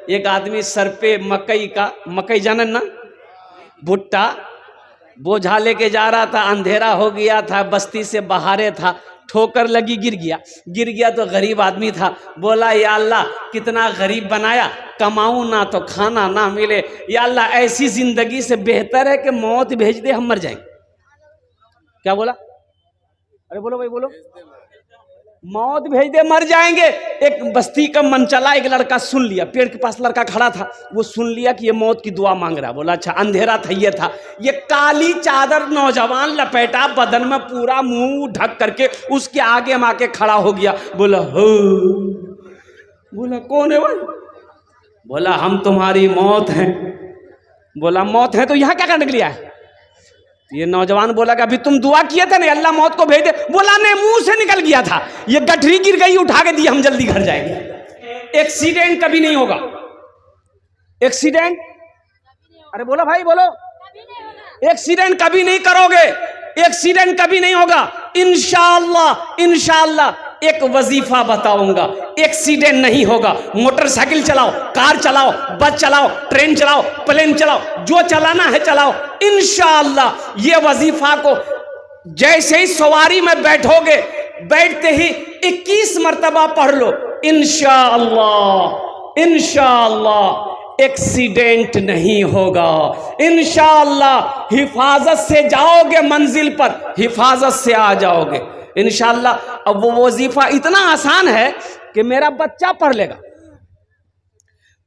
एक आदमी सर पे मकई जानन ना, भुट्टा बोझा लेके जा रहा था, अंधेरा हो गया था, बस्ती से बाहरे था, ठोकर लगी, गिर गया तो गरीब आदमी था, बोला या अल्लाह कितना गरीब बनाया, कमाऊं ना तो खाना ना मिले, या अल्लाह ऐसी जिंदगी से बेहतर है कि मौत भेज दे, हम मर जाएंगे। क्या बोला? अरे बोलो भाई बोलो। मौत भेज दे, मर जाएंगे। एक बस्ती का मन चला, एक लड़का सुन लिया, पेड़ के पास लड़का खड़ा था, वो सुन लिया कि ये मौत की दुआ मांग रहा। बोला अच्छा, अंधेरा था, ये काली चादर नौजवान लपेटा, बदन में पूरा मुंह ढक करके उसके आगे में आके खड़ा हो गया। बोला हो, बोला कौन है भाई? बोला हम तुम्हारी मौत हैं। बोला मौत है तो यहाँ क्या करने के लिए है? ये नौजवान बोला कि अभी तुम दुआ किए थे ना अल्लाह मौत को भेज दे। बोला नहीं, मुंह से निकल गया था, ये गठरी गिर गई, उठा के दी, हम जल्दी घर जाएंगे। एक्सीडेंट कभी नहीं होगा, एक्सीडेंट, अरे बोलो भाई बोलो, एक्सीडेंट कभी नहीं करोगे, एक्सीडेंट कभी नहीं होगा। इंशाअल्लाह इंशाअल्लाह एक वजीफा बताऊंगा, एक्सीडेंट नहीं होगा। मोटरसाइकिल चलाओ, कार चलाओ, बस चलाओ, ट्रेन चलाओ, प्लेन चलाओ, जो चलाना है चलाओ, इंशाअल्लाह ये वजीफा को जैसे ही सवारी में बैठोगे, बैठते ही 21 मर्तबा पढ़ लो, इंशाअल्लाह इंशाअल्लाह एक्सीडेंट नहीं होगा, इंशाअल्लाह हिफाजत से जाओगे मंजिल पर, हिफाजत से आ जाओगे इंशाअल्लाह। अब वो वजीफा इतना आसान है कि मेरा बच्चा पढ़ लेगा,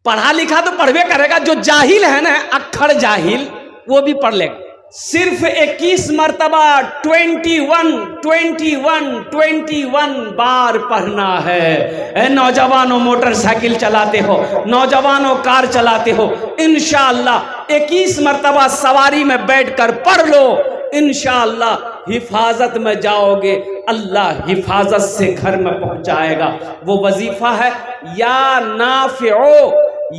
पढ़ा लिखा तो पढ़वे करेगा, जो जाहिल है ना, अक्खर जाहिल, वो भी पढ़ लेगा। सिर्फ 21 मर्तबा 21 बार पढ़ना है। नौजवानों मोटरसाइकिल चलाते हो, नौजवानों कार चलाते हो, इंशाअल्लाह 21 मर्तबा सवारी में बैठकर पढ़ लो, इंशाअल्लाह हिफाजत में जाओगे, अल्लाह हिफाजत से घर में पहुंचाएगा। वो वजीफा है या नाफिओ,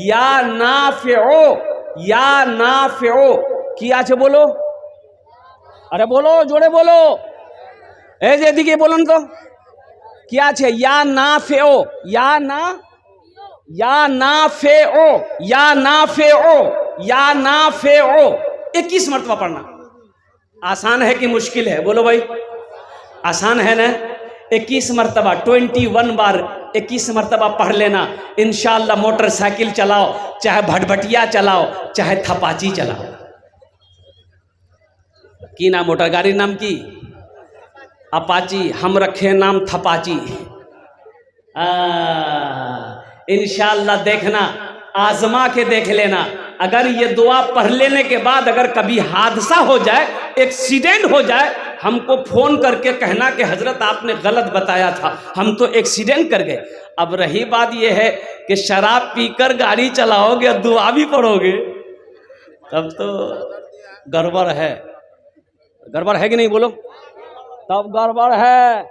या नाफिओ, या नाफिओ। किया छे बोलो, अरे बोलो जोड़े बोलो, ए जे दिखे बोलो न तो क्या छे? या नाफिओ, या नाफिओ, या नाफिओ, या नाफिओ। 21 मर्तबा पढ़ना। आसान है कि मुश्किल है? बोलो भाई, आसान है ना? 21 मर्तबा 21 बार 21 मर्तबा पढ़ लेना, इंशाअल्लाह। मोटरसाइकिल चलाओ, चाहे भटभटिया चलाओ, चाहे थपाची चलाओ। की नाम मोटर गाड़ी नाम की? अपाची, हम रखे नाम थपाची। इंशाअल्लाह देखना, आजमा के देख लेना। अगर ये दुआ पढ़ लेने के बाद अगर कभी हादसा हो जाए, एक्सीडेंट हो जाए, हमको फोन करके कहना कि हजरत आपने गलत बताया था, हम तो एक्सीडेंट कर गए। अब रही बात ये है कि शराब पीकर गाड़ी चलाओगे, दुआ भी पढ़ोगे, तब तो गड़बड़ है। गड़बड़ है कि नहीं बोलो? तब गड़बड़ है,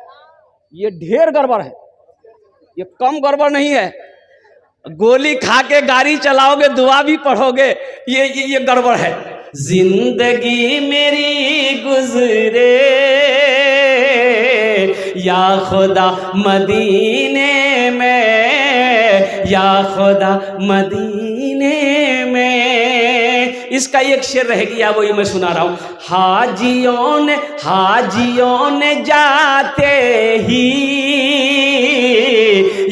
ये ढेर गड़बड़ है, ये कम गड़बड़ नहीं है। गोली खा के गाड़ी चलाओगे, दुआ भी पढ़ोगे, ये गड़बड़ है। जिंदगी मेरी गुजरे या खुदा मदीने में, या खुदा मदीने में। इसका एक शेर रह गया, वही मैं सुना रहा हूं। हाजियों ने जाते ही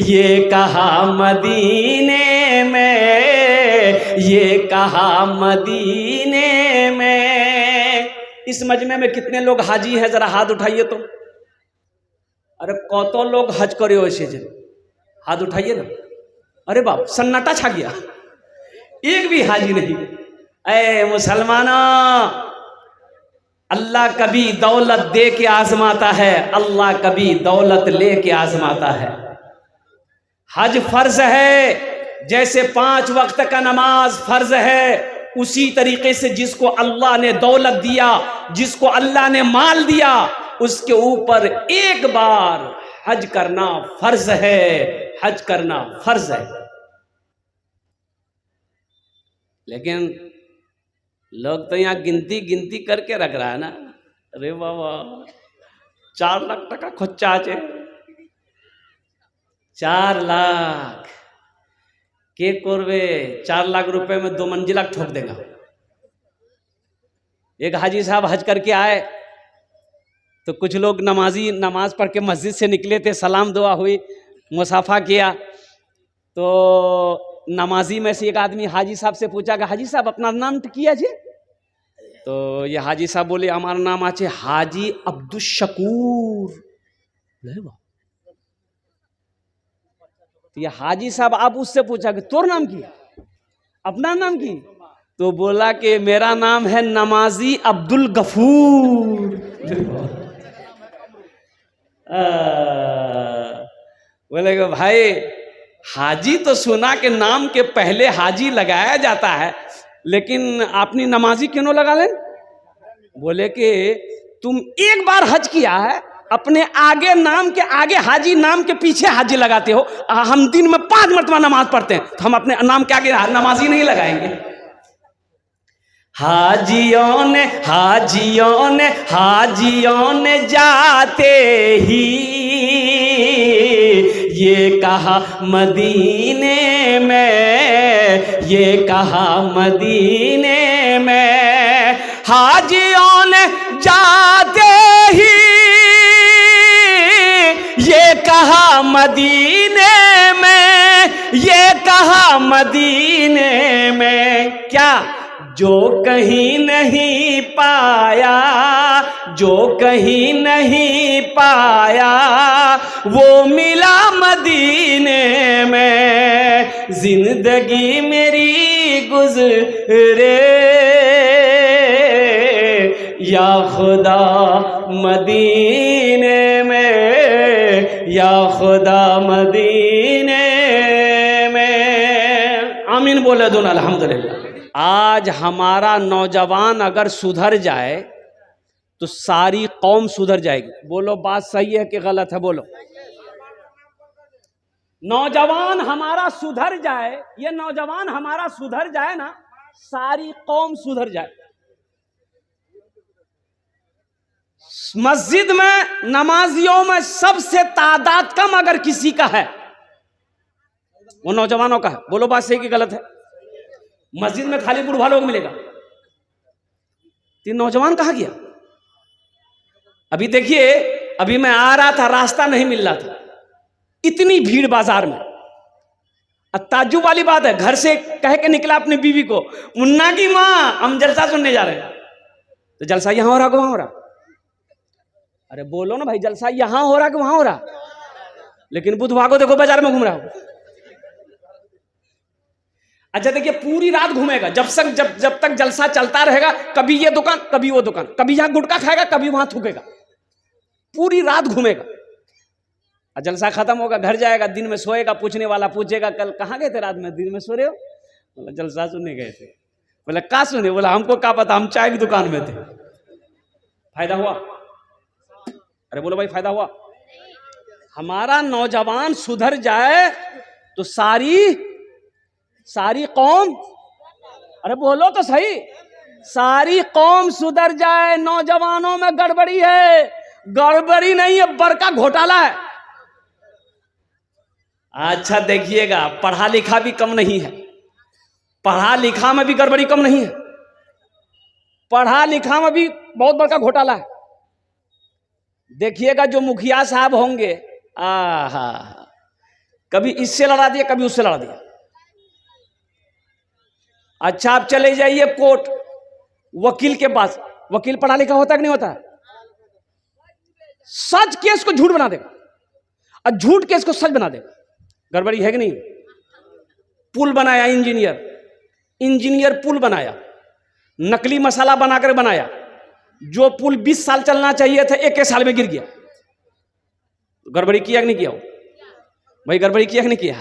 ये कहा मदीने में, ये कहा मदीने में। इस मजमे में कितने लोग हाजी हैं, जरा हाथ उठाइए तो। अरे कौतो लोग हज करे ऐसे जन, हाथ उठाइए ना। अरे बाप, सन्नाटा छा गया, एक भी हाजी नहीं। ऐ मुसलमानों, अल्लाह कभी दौलत दे के आजमाता है, अल्लाह कभी दौलत ले के आजमाता है। हज फर्ज है, जैसे 5 वक्त का नमाज फर्ज है, उसी तरीके से जिसको अल्लाह ने दौलत दिया, जिसको अल्लाह ने माल दिया, उसके ऊपर एक बार हज करना फर्ज है, हज करना फर्ज है। लेकिन लोग तो यहाँ गिनती करके रख रहा है ना। अरे बाबा, 4 लाख टका खर्चा আছে, 4 लाख। के कोरवे 4 लाख रुपए में 2 मंजिला ठोक देगा। एक हाजी साहब हज करके आए तो कुछ लोग नमाजी नमाज पढ़ के मस्जिद से निकले थे, सलाम दुआ हुई, मुसाफा किया। तो नमाजी में से एक आदमी हाजी साहब से पूछा कि हाजी साहब अपना नाम तो किया जी? तो ये हाजी साहब बोले हमारा नाम आचे हाजी अब्दुल शकूर। तो ये हाजी साहब आप उससे पूछा कि तोर नाम की, अपना नाम की? तो बोला कि मेरा नाम है नमाजी अब्दुल गफूर। बोले कि भाई हाजी तो सुना कि नाम के पहले हाजी लगाया जाता है, लेकिन आपने नमाजी क्यों लगा लें? बोले कि तुम एक बार हज किया है, अपने आगे नाम के आगे हाजी, नाम के पीछे हाजी लगाते हो। हम दिन में 5 मरतबा नमाज पढ़ते हैं, तो हम अपने नाम के आगे नमाजी नहीं लगाएंगे। हाजियों ने जाते ही ये कहा मदीने में, ये कहा मदीने में। हाजियों ने जाते ही ये कहा मदीने में, ये कहा मदीने में। क्या? जो कहीं नहीं पाया, जो कहीं नहीं पाया, वो मिला मदीने में। जिंदगी मेरी गुजरे या खुदा मदीने में, या खुदा मदीने में। आमीन बोले दोनों अल्हम्दुलिल्लाह। आज हमारा नौजवान अगर सुधर जाए तो सारी कौम सुधर जाएगी। बोलो बात सही है कि गलत है? बोलो। नौजवान हमारा सुधर जाए, ये नौजवान हमारा सुधर जाए ना, सारी कौम सुधर जाए। मस्जिद में नमाजियों में सबसे तादाद कम अगर किसी का है, वो नौजवानों का है। बोलो बात सही कि गलत है? मस्जिद में खाली बुढ़वा लोग मिलेगा, 3 नौजवान कहाँ गया? अभी देखिए, अभी मैं आ रहा था, रास्ता नहीं मिल रहा था, इतनी भीड़ बाजार में। ताज्जुब वाली बात है, घर से कह के निकला अपनी बीवी को, मुन्ना की माँ हम जलसा सुनने जा रहे हैं। तो जलसा यहां हो रहा कि वहां हो रहा? अरे बोलो ना भाई, जलसा यहां हो रहा कि वहां हो रहा? लेकिन बुधवार को देखो बाजार में घूम रहा हो। अच्छा देखिए, पूरी रात घूमेगा, जब तक जलसा चलता रहेगा। कभी ये दुकान, कभी वो दुकान, कभी यहां गुटखा खाएगा, कभी वहां थूकेगा, पूरी रात घूमेगा। जलसा खत्म होगा, घर जाएगा, दिन में सोएगा, पूछने वाला पूछेगा कल कहाँ गए थे रात में? दिन में सो रहे हो? बोला जलसा सुनने गए थे। बोला क्या सुने? बोला हमको क्या पता, हम चाय की दुकान में थे। फायदा हुआ? अरे बोलो भाई, फायदा हुआ? हमारा नौजवान सुधर जाए तो सारी कौम, अरे बोलो तो सही, सारी कौम सुधर जाए। नौजवानों में गड़बड़ी है, गड़बड़ी नहीं है, बड़का घोटाला है। अच्छा देखिएगा, पढ़ा लिखा भी कम नहीं है, पढ़ा लिखा में भी गड़बड़ी कम नहीं है, पढ़ा लिखा में भी बहुत बड़का घोटाला है। देखिएगा जो मुखिया साहब होंगे, आहा, कभी इससे लड़ा दिया, कभी उससे लड़ा दिया। अच्छा आप चले जाइए कोर्ट, वकील के पास, वकील पढ़ा लिखा होता कि नहीं होता? सच केस को झूठ बना देगा और झूठ केस को सच बना देगा। गड़बड़ी है कि नहीं? पुल बनाया इंजीनियर पुल बनाया, नकली मसाला बनाकर बनाया। जो पुल 20 साल चलना चाहिए था 1 साल में गिर गया। गड़बड़ी किया कि नहीं किया? भाई गड़बड़ी किया कि नहीं किया?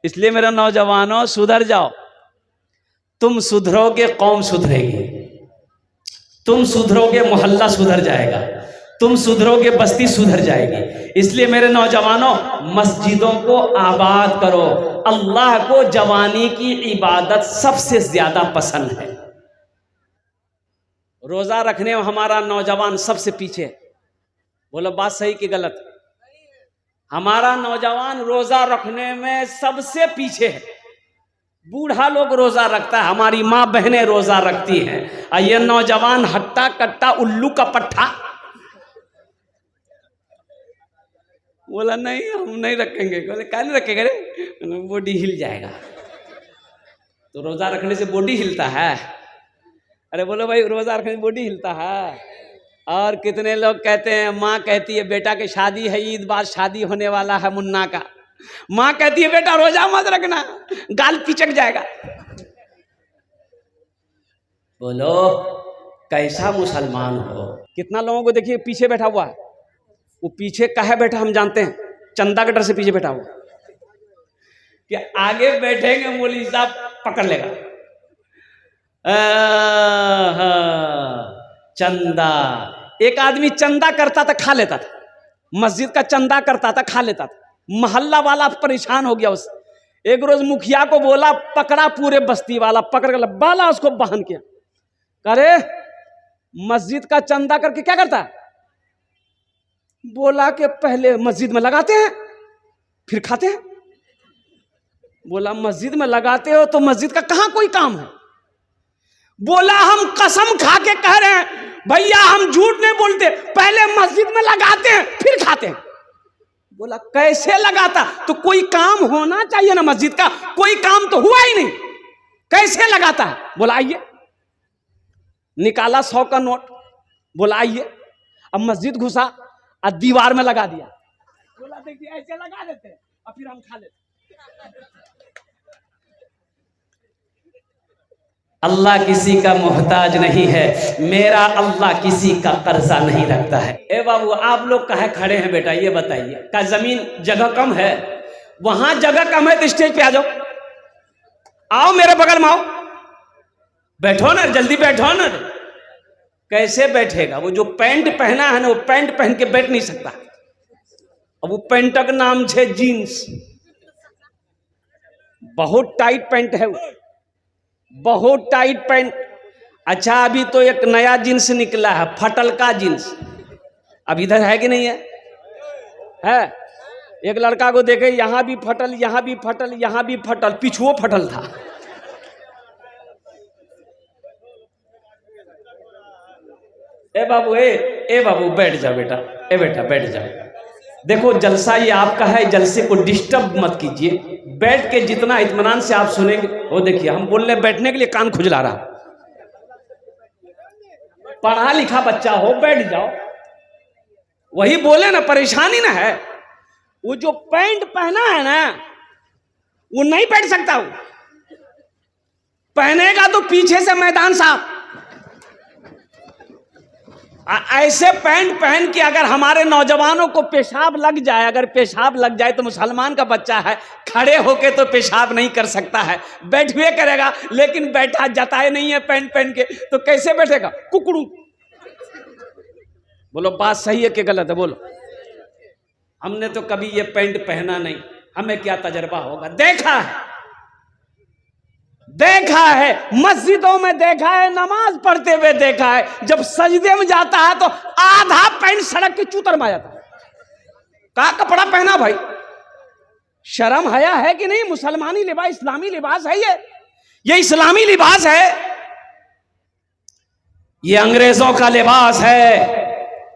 इसलिए मेरे नौजवानों, सुधर जाओ। तुम सुधरोगे, कौम सुधरेगी। तुम सुधरोगे, मोहल्ला सुधर जाएगा। तुम सुधरोगे, बस्ती सुधर जाएगी। इसलिए मेरे नौजवानों, मस्जिदों को आबाद करो। अल्लाह को जवानी की इबादत सबसे ज्यादा पसंद है। रोजा रखने में हमारा नौजवान सबसे पीछे है। बोलो बात सही कि गलत? हमारा नौजवान रोजा रखने में सबसे पीछे है। बूढ़ा लोग रोजा रखता है, हमारी माँ बहनें रोजा रखती हैं, और ये नौजवान हट्टा कट्टा उल्लू का पट्टा बोला नहीं हम नहीं रखेंगे। बोले क्या नहीं रखेंगे रे? बॉडी हिल जाएगा। तो रोजा रखने से बॉडी हिलता है? अरे बोलो भाई, रोजा रखने से बॉडी हिलता है। और कितने लोग कहते हैं, माँ कहती है बेटा की शादी है, ईद बाद शादी होने वाला है मुन्ना का, माँ कहती है बेटा रोजा मत रखना, गाल पिचक जाएगा। बोलो कैसा मुसलमान हो? कितना लोगों को देखिए पीछे बैठा हुआ है, वो पीछे कहाँ बैठा हम जानते हैं, चंदा के डर से पीछे बैठा हुआ कि आगे बैठेंगे मौलवी साहब पकड़ लेगा। चंदा, एक आदमी चंदा करता था खा लेता था, मस्जिद का चंदा करता था खा लेता था, मोहल्ला वाला परेशान हो गया उससे। एक रोज मुखिया को बोला, पकड़ा पूरे बस्ती वाला पकड़ कर बाला उसको बहन किया, अरे मस्जिद का चंदा करके क्या करता है? बोला कि पहले मस्जिद में लगाते हैं फिर खाते हैं। बोला मस्जिद में लगाते हो तो मस्जिद का कहां कोई काम है? बोला हम कसम खा के कह रहे हैं भैया, हम झूठ नहीं बोलते, पहले मस्जिद में लगाते हैं फिर खाते हैं। बोला कैसे लगाता? तो कोई काम होना चाहिए ना मस्जिद का, कोई काम तो हुआ ही नहीं, कैसे लगाता है? बोला आइए, निकाला 100 का नोट, बोला आइए, अब मस्जिद घुसा और दीवार में लगा दिया। बोला देखिए ऐसे लगा देते हैं और फिर हम खा लेते। अल्लाह किसी का मोहताज नहीं है, मेरा अल्लाह किसी का कर्जा नहीं रखता है। ए बाबू आप लोग कहाँ खड़े हैं बेटा, ये बताइए, क्या जमीन जगह कम है? वहां जगह कम है तो स्टेज पे आ जाओ, आओ मेरे बगल में आओ, बैठो ना, जल्दी बैठो ना। कैसे बैठेगा? वो जो पैंट पहना है ना, वो पैंट पहन के बैठ नहीं सकता। अब वो पैंट का नाम है जीन्स, बहुत टाइट पैंट है वो, बहुत टाइट पैंट। अच्छा अभी तो एक नया जींस निकला है, फटल का जींस, अब इधर है कि नहीं है? है। एक लड़का को देखे, यहां भी फटल, यहां भी फटल, यहां भी फटल, पिछुओ फटल था। ए बाबू, ए बाबू बैठ जाओ बेटा, ए बेटा बैठ जाओ। देखो जलसा ये आपका है, जलसे को डिस्टर्ब मत कीजिए, बैठ के जितना इत्मीनान से आप सुनेंगे। वो देखिए हम बोल रहे बैठने के लिए कान खुजला रहा, पढ़ा लिखा बच्चा हो, बैठ जाओ। वही बोले ना, परेशानी ना है। वो जो पैंट पहना है ना, वो नहीं बैठ सकता, वो पहनेगा तो पीछे से मैदान साफ। ऐसे पैंट पहन के अगर हमारे नौजवानों को पेशाब लग जाए, अगर पेशाब लग जाए तो मुसलमान का बच्चा है, खड़े होके तो पेशाब नहीं कर सकता है, बैठ हुए करेगा, लेकिन बैठा जताए नहीं है पैंट पहन के, तो कैसे बैठेगा? कुकड़ू। बोलो बात सही है कि गलत है? बोलो। हमने तो कभी ये पैंट पहना नहीं, हमें क्या तजर्बा होगा? देखा है, देखा है, मस्जिदों में देखा है, नमाज पढ़ते हुए देखा है, जब सजदे में जाता है तो आधा पैंट सड़क के चूतर में आ जाता है। का कपड़ा पहना भाई, शर्म हया है कि नहीं? मुसलमानी लिबास, इस्लामी लिबास है ये इस्लामी लिबास है, ये अंग्रेजों का लिबास है।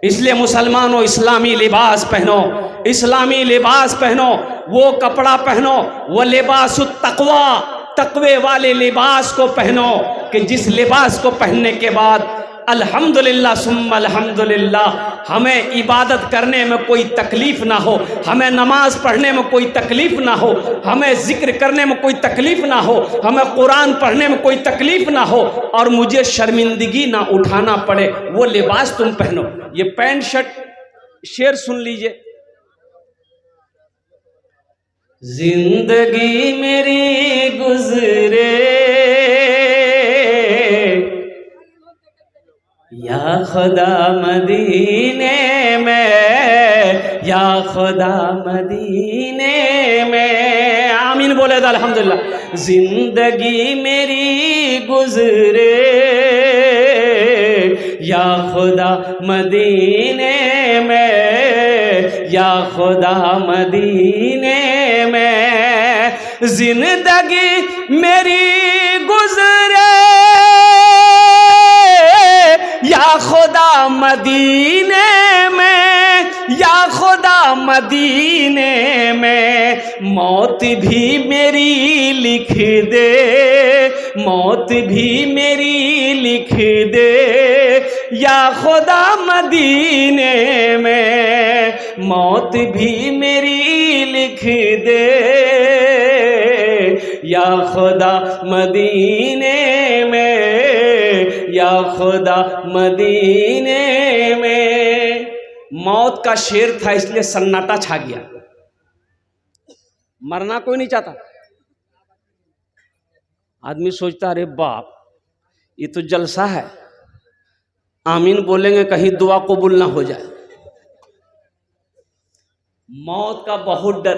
इसलिए मुसलमानों इस्लामी लिबास पहनो, इस्लामी लिबास पहनो, वो कपड़ा पहनो, वो लिबासुत तक़वा, तकवे वाले लिबास को पहनो कि जिस लिबास को पहनने के बाद अल्हम्दुलिल्लाह सुम्मा अल्हम्दुलिल्लाह, हमें इबादत करने में कोई तकलीफ ना हो, हमें नमाज पढ़ने में कोई तकलीफ ना हो, हमें जिक्र करने में कोई तकलीफ ना हो, हमें कुरान पढ़ने में कोई तकलीफ ना हो, और मुझे शर्मिंदगी ना उठाना पड़े, वो लिबास तुम पहनो। ये पैंट शर्ट, शेर सुन लीजिए। जिंदगी मेरी गुजरे या खुदा मदीने में, या खुदा मदीने में, आमीन बोले तो अल्हम्दुलिल्लाह। जिंदगी मेरी गुजरे या खुदा मदीने में, या खुदा मदीने में, जिंदगी मेरी गुजरे या खुदा मदीने में, या खुदा मदीने में मौत भी मेरी लिख दे, मौत भी मेरी लिख दे या खुदा मदीने में मौत भी मेरी लिख दे या खुदा मदीने में, या खुदा मदीने में। मौत का शेर था इसलिए सन्नाटा छा गया। मरना कोई नहीं चाहता। आदमी सोचता अरे बाप ये तो जलसा है, आमीन बोलेंगे कहीं दुआ कबूल ना हो जाए। मौत का बहुत डर।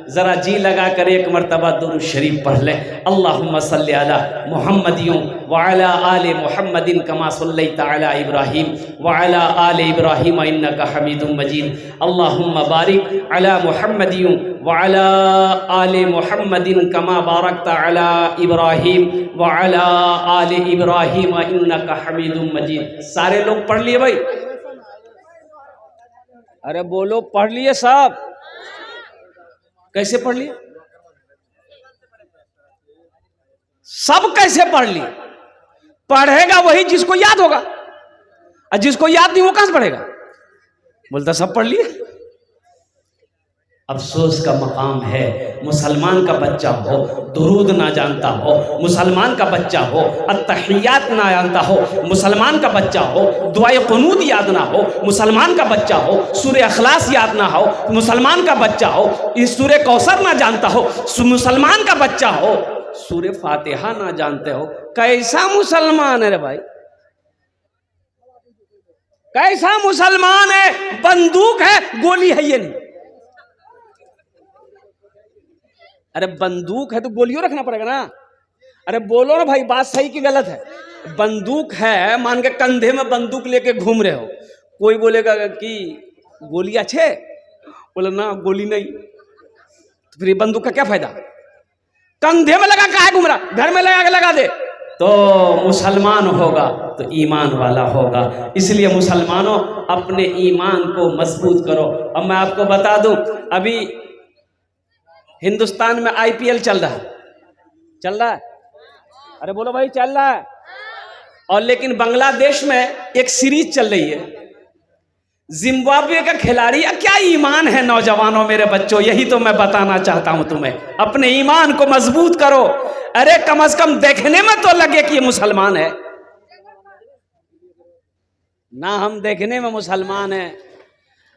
जरा जी लगा कर एक मरतबा दुरूद शरीफ पढ़ ले। अल्लाहुम्मा सल्ली अला मुहम्मदियों व अला आले मुहम्मदिन कमा सल्लैता अला इब्राहीम व अला आले इब्राहीम इन्नका हमीदुम मजीद। अल्लाहुम्मा बारिक अला मुहम्मदियों व अला आले मुहम्मदिन कमा बारकता अला इब्राहीम व अला आले इब्राहीम इन्नका हमीदुम मजीद। सारे लोग पढ़ लिए भाई? अरे बोलो पढ़ लिए साहब? कैसे पढ़ लिए? सब कैसे पढ़ लिए? पढ़ेगा वही जिसको याद होगा, और जिसको याद नहीं वो कहां से पढ़ेगा? बोलता सब पढ़ लिए। अफसोस का मकाम है मुसलमान का बच्चा हो दुरूद ना जानता हो, मुसलमान का बच्चा हो अत्तहियात ना जानता हो, मुसलमान का बच्चा हो दुआए कुनूत याद ना हो, मुसलमान का बच्चा हो सूरे अखलास याद ना हो, मुसलमान का बच्चा हो इस सूरे कौसर ना जानता हो, मुसलमान का बच्चा हो सूरे फातिहा ना जानते हो। कैसा मुसलमान है रे भाई? कैसा मुसलमान है? बंदूक है गोली है ये नहीं। अरे बंदूक है तो गोलियों रखना पड़ेगा ना। अरे बोलो ना भाई, बात सही की गलत है? बंदूक है, मान के कंधे में बंदूक लेके घूम रहे हो, कोई बोलेगा कि गोली अच्छे, बोले ना गोली नहीं, तो फिर बंदूक का क्या फायदा? कंधे में लगा काहे घूम रहा? घर में लगा के लगा दे तो मुसलमान होगा तो ईमान वाला होगा। इसलिए मुसलमानों अपने ईमान को मजबूत करो। अब मैं आपको बता दूं, अभी हिंदुस्तान में आईपीएल चल रहा है, चल रहा है? अरे बोलो भाई चल रहा है। और लेकिन बांग्लादेश में एक सीरीज चल रही है, जिम्बाब्वे का खिलाड़ी। क्या ईमान है नौजवानों, मेरे बच्चों, यही तो मैं बताना चाहता हूं तुम्हें। अपने ईमान को मजबूत करो। अरे कम से कम देखने में तो लगे कि ये मुसलमान है ना। हम देखने में मुसलमान है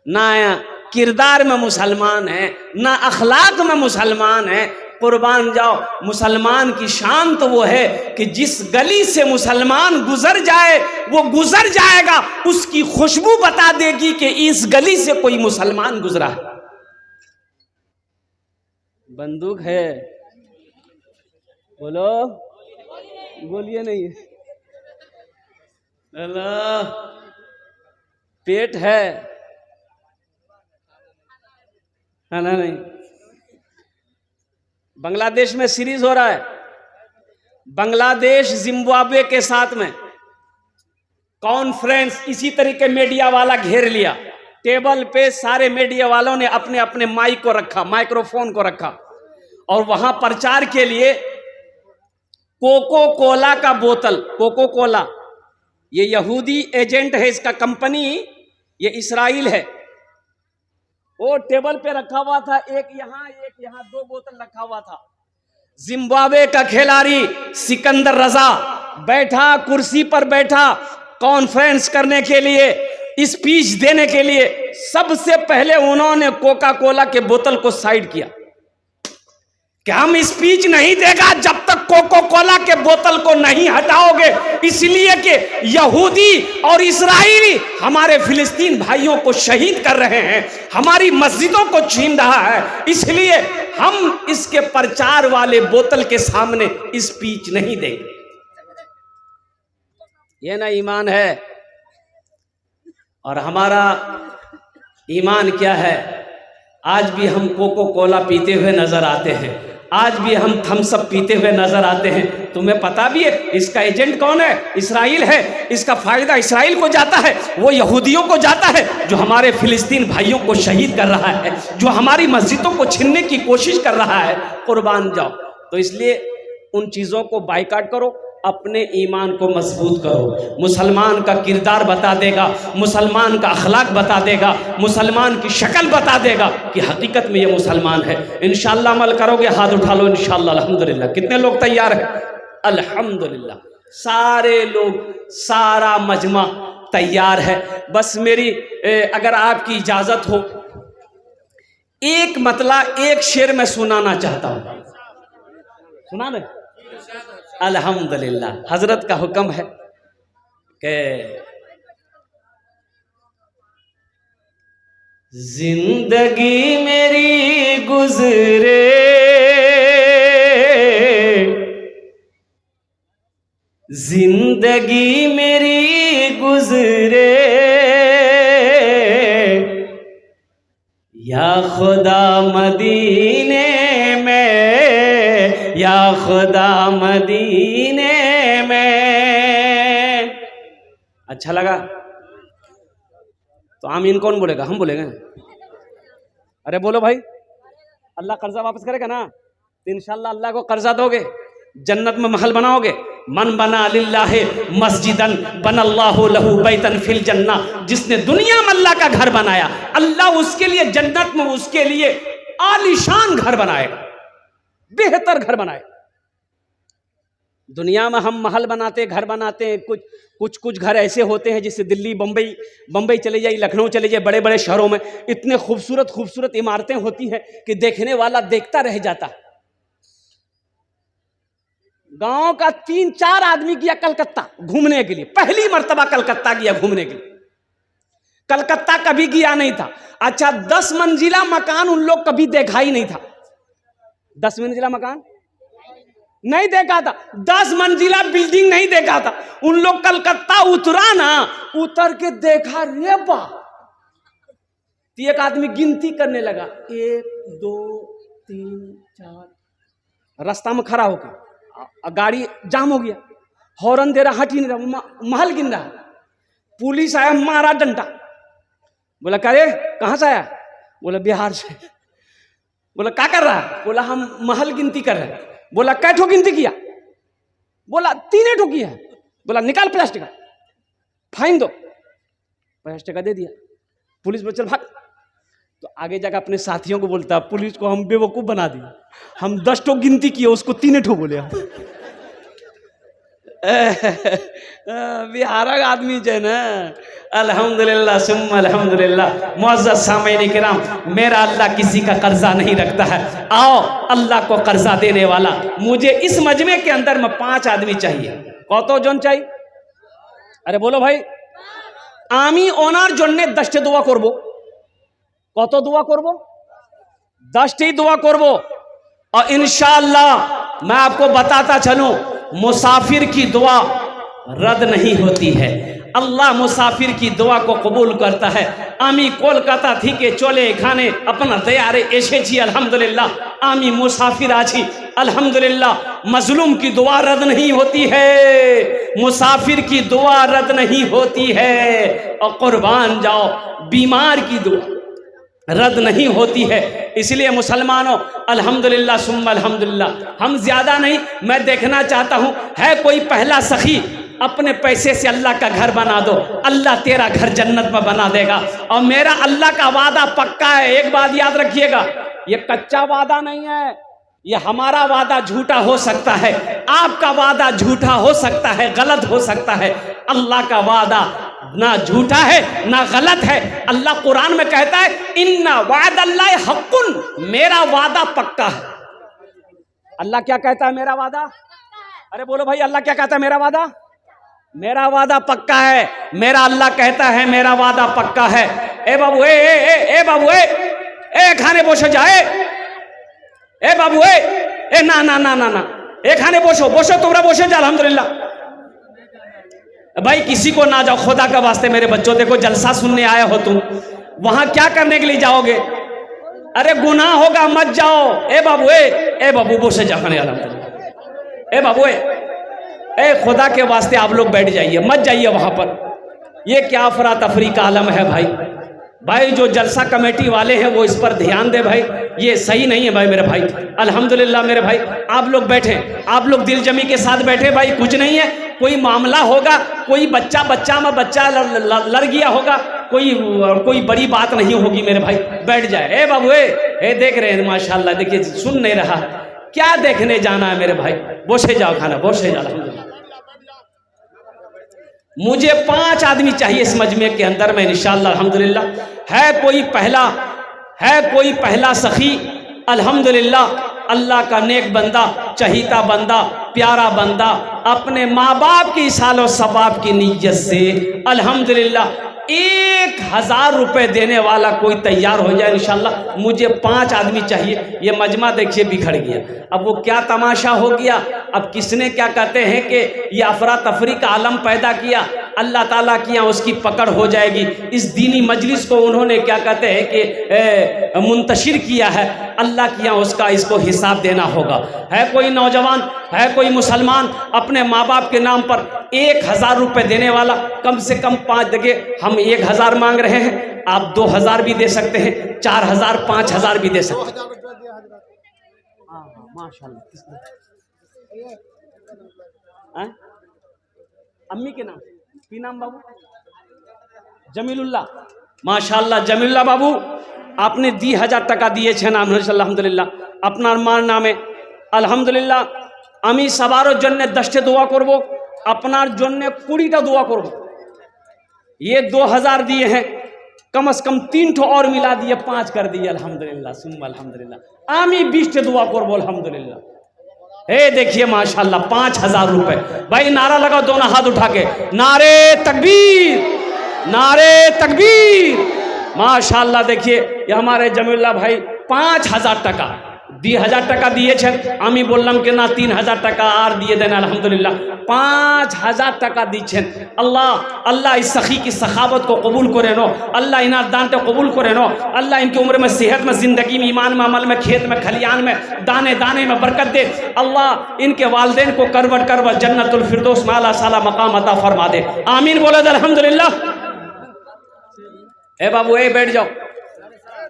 ना, किरदार में मुसलमान है ना, अखलाक में मुसलमान है। कुर्बान जाओ, मुसलमान की शान तो वो है कि जिस गली से मुसलमान गुजर जाए वो गुजर जाएगा, उसकी खुशबू बता देगी कि इस गली से कोई मुसलमान गुजरा है। बंदूक है बोलो, गोलियां नहीं है। अल्लाह, पेट है खाना नहीं। बांग्लादेश में सीरीज हो रहा है, बांग्लादेश जिम्बाब्वे के साथ में कॉन्फ्रेंस। इसी तरीके मीडिया वाला घेर लिया, टेबल पे सारे मीडिया वालों ने अपने अपने माइक को रखा, माइक्रोफोन को रखा, और वहां प्रचार के लिए कोको कोला का बोतल, कोको कोला ये यहूदी एजेंट है, इसका कंपनी ये इस्राइल है, वो टेबल पे रखा हुआ था, एक यहाँ दो बोतल रखा हुआ था। जिम्बाब्वे का खिलाड़ी सिकंदर रजा बैठा, कुर्सी पर बैठा कॉन्फ्रेंस करने के लिए, स्पीच देने के लिए। सबसे पहले उन्होंने कोका कोला के बोतल को साइड किया कि हम स्पीच नहीं देगा जब तक कोको कोला के बोतल को नहीं हटाओगे, इसलिए कि यहूदी और इस्राएली हमारे फिलिस्तीन भाइयों को शहीद कर रहे हैं, हमारी मस्जिदों को छीन रहा है, इसलिए हम इसके प्रचार वाले बोतल के सामने स्पीच नहीं देंगे। ये ना ईमान है। और हमारा ईमान क्या है? आज भी हम कोको कोला पीते हुए नजर आते हैं, आज भी हम थम्स अप पीते हुए नजर आते हैं। तुम्हें पता भी है इसका एजेंट कौन है? इसराइल है। इसका फायदा इसराइल को जाता है, वो यहूदियों को जाता है जो हमारे फिलिस्तीन भाइयों को शहीद कर रहा है, जो हमारी मस्जिदों को छीनने की कोशिश कर रहा है। कुर्बान जाओ। तो इसलिए उन चीज़ों को बाइकाट करो, अपने ईमान को मजबूत करो। मुसलमान का किरदार बता देगा, मुसलमान का अखलाक बता देगा, मुसलमान की शक्ल बता देगा कि हकीकत में ये मुसलमान है। इंशाअल्लाह अमल करोगे, हाथ उठा लो इंशाअल्लाह। अल्हम्दुलिल्लाह। कितने लोग तैयार हैं? अल्हम्दुलिल्लाह, सारे लोग, सारा मजमा तैयार है। बस मेरी अगर आपकी इजाज़त हो, एक मतला एक शेर में सुनाना चाहता हूँ। सुना दे? अल्हम्दुलिल्लाह। हजरत का हुक्म है कि जिंदगी मेरी गुजरे, जिंदगी मेरी गुजरे, या खुदा मदीने में, या खुदा मदीने में। अच्छा लगा तो आमीन कौन बोलेगा? हम बोलेंगे। अरे बोलो भाई, अल्लाह कर्जा वापस करेगा ना? तो इंशाअल्लाह अल्लाह को कर्जा दोगे, जन्नत में महल बनाओगे। मन बना लिल्लाहि मस्जिदन बनल्लाहु लहू बैतन फिल जन्ना। जिसने दुनिया में अल्लाह का घर बनाया, अल्लाह उसके लिए जन्नत में उसके लिए आलीशान घर बनाएगा, बेहतर घर बनाएगा। दुनिया में हम महल बनाते, घर बनाते हैं, कुछ घर ऐसे होते हैं जिससे दिल्ली, बम्बई चले जाइए, लखनऊ चले जाइए, बड़े बड़े शहरों में इतने खूबसूरत खूबसूरत इमारतें होती हैं कि देखने वाला देखता रह जाता। गांव का 3-4 आदमी गया कलकत्ता घूमने के लिए, पहली मर्तबा कलकत्ता गया घूमने के लिए। कलकत्ता कभी गया नहीं था। अच्छा, 10 मंजिला मकान उन लोग कभी देखा ही नहीं था। 10 मंजिला मकान नहीं देखा था, 10 मंजिला बिल्डिंग नहीं देखा था। उन लोग कलकत्ता उतरा ना, उतर के देखा, रे वाह। तो एक आदमी गिनती करने लगा, 1 2 3 4। रास्ता में खड़ा होकर गाड़ी जाम हो गया, हॉर्न दे रहा, हट ही नहीं रहा, महल गिन रहा। पुलिस आया, मारा डंडा। बोला क्या रे, कहां से आया? बोला बिहार से। बोला क्या कर रहा है? बोला हम महल गिनती कर रहे हैं। बोला कै ठो गिनती किया? बोला 3 ठो किया है। बोला निकाल प्लास्टिक का, फाइन दो। प्लास्टिक का दे दिया। पुलिस बोला चल भाग। तो आगे जाकर अपने साथियों को बोलता, पुलिस को हम बेवकूफ बना दिए, हम 10 ठो गिनती किए, उसको 3 ठो बोले हम। बिहार का आदमी जो है ना, अल्हम्दुलिल्लाह सुम्मा अल्हम्दुलिल्लाह। मुअज़्ज़ज़ सामईन किराम, मेरा अल्लाह किसी का कर्जा नहीं रखता है। आओ अल्लाह को कर्जा देने वाला। मुझे इस मजमे के अंदर में 5 आदमी चाहिए। कतो जन चाहिए? अरे बोलो भाई। आमी ओनार जन्ने 10 दुआ करबो। कत दुआ करबो? 10 दुआ करबो। और इंशाअल्लाह मैं आपको बताता चलूं, मुसाफिर की दुआ रद्द नहीं होती है। अल्लाह मुसाफिर की दुआ को कबूल करता है। आमी कोलकाता थी के चले खाने अपना तैयारे एसेছি अल्हम्दुलिल्लाह। आमी मुसाफिर आছি अल्हम्दुलिल्लाह। मजलूम की दुआ रद्द नहीं होती है, मुसाफिर की दुआ रद्द नहीं होती है। और कुर्बान जाओ, बीमार की दुआ रद्द नहीं होती है। इसलिए मुसलमानों, अल्हम्दुलिल्लाह सुम्मा अल्हम्दुलिल्लाह। हम ज्यादा नहीं, मैं देखना चाहता हूं, है कोई पहला सखी अपने पैसे से अल्लाह का घर बना दो, अल्लाह तेरा घर जन्नत में बना देगा। और मेरा अल्लाह का वादा पक्का है। एक बात याद रखिएगा, ये कच्चा वादा नहीं है। ये हमारा वादा झूठा हो सकता है, आपका वादा झूठा हो सकता है, गलत हो सकता है। अल्लाह का वादा ना झूठा है ना गलत है। अल्लाह कुरान में कहता है, इन्ना वादल्लाहि हक्कुन, मेरा वादा पक्का है। अल्लाह क्या कहता है? मेरा वादा। अरे बोलो भाई, अल्लाह क्या कहता है? मेरा वादा, मेरा वादा पक्का है। मेरा अल्लाह कहता है मेरा वादा पक्का है। ए बाबू, ए बाबू, ए खाने बोसो जाए, ए बाबू, ए ना ना ना ना ना, ए खाने बोसो बोसो, तुमरा बोसो जा। अल्हम्दुलिल्लाह भाई, किसी को ना जाओ, खुदा का वास्ते मेरे बच्चों, देखो जलसा सुनने आए हो तुम, वहां क्या करने के लिए जाओगे? अरे गुनाह होगा मत जाओ। ए बाबू ए बाबू बोसे जा खाने ए बाबू ए खुदा के वास्ते आप लोग बैठ जाइए, मत जाइए वहां पर। ये क्या अफरा तफरी का आलम है भाई जो जलसा कमेटी वाले हैं वो इस पर ध्यान दे भाई, ये सही नहीं है भाई मेरे भाई। अल्हम्दुलिल्लाह मेरे भाई आप लोग बैठे, आप लोग दिल जमी के साथ बैठे भाई, कुछ नहीं है। कोई मामला होगा, कोई बच्चा में बच्चा लड़ गया होगा, कोई बड़ी बात नहीं होगी मेरे भाई, बैठ जाए। ए बाबू ए देख रहे हैं माशाल्लाह, देखिए सुन नहीं रहा, क्या देखने जाना है मेरे भाई, बोसे जाओ खाना, बोसे जाओ। मुझे 5 आदमी चाहिए इस मजमे के अंदर में इंशाअल्लाह अल्हम्दुलिल्लाह। है कोई पहला सखी अल्हम्दुलिल्लाह, अल्लाह का नेक बंदा, चहीता बंदा, प्यारा बंदा, अपने माँ बाप की सालो सवाब की नीयत से अल्हम्दुलिल्लाह 1000 रुपये देने वाला कोई तैयार हो जाए इंशाअल्लाह। मुझे 5 आदमी चाहिए। ये मजमा देखिए बिखर गया। अब वो क्या तमाशा हो गया, अब किसने क्या कहते हैं कि ये अफरा तफरी का आलम पैदा किया, अल्लाह ताला की यहाँ उसकी पकड़ हो जाएगी। इस दीनी मजलिस को उन्होंने क्या कहते हैं कि मुंतशिर किया है, अल्लाह की यहाँ उसका इसको हिसाब देना होगा। है कोई नौजवान, है कोई मुसलमान अपने माँ बाप के नाम पर 1000 रुपये देने वाला, कम से कम 5, देखिए हम 1000 मांग रहे हैं, आप 2000 भी दे सकते हैं, 4000 5000 भी दे सकते हैं। माशाल्लाह। अम्मी के नाम की नाम बाबू जमीलुल्लाह, माशाल्लाह जमीलुल्लाह बाबू आपने 10,000 টাকা দিয়েছেন আলহামদুলিল্লাহ। আপনার মার নামে আলহামদুলিল্লাহ আমি সবার জন্য 10টা দোয়া করব, আপনার জন্য 20টা দোয়া করব। ये 2000 दिए हैं, कम से कम 3 ठो और मिला दिए, 5 कर दिए अल्हम्दुलिल्लाह सुम्मा अल्हम्दुलिल्लाह। आमी 20 दुआ करबो अल्हम्दुलिल्लाह। हे देखिए माशाल्लाह 5000 रुपए। भाई नारा लगाओ दोनों हाथ उठा के, नारे तकबीर, नारे तकबीर। माशाल्लाह देखिए ये हमारे जमीलुल्लाह भाई 5000 টাকা 2000 টাকা দিয়েছেন, আমি বললাম कि ना 3000 টাকা আর দিয়ে দেন अल्हम्दुलिल्लाह। 5000 টাকা দিচ্ছেন। अल्लाह अल्लाह इस सखी की सखावत को कबूल करे नो, अल्लाह इनार दान को कबूल करे नो, अल्लाह इनकी उम्र में, सेहत में, ज़िंदगी में, ईमान में, अमल में, खेत में, खलियान में, दाने दाने में बरकत दे। अल्लाह इनके वालदेन को करवट जन्नतुल फिरदौस में आला साला मकाम अता फरमा दे। आमीन बोले अल्हम्दुलिल्लाह। ए बाबू ए बैठ जाओ।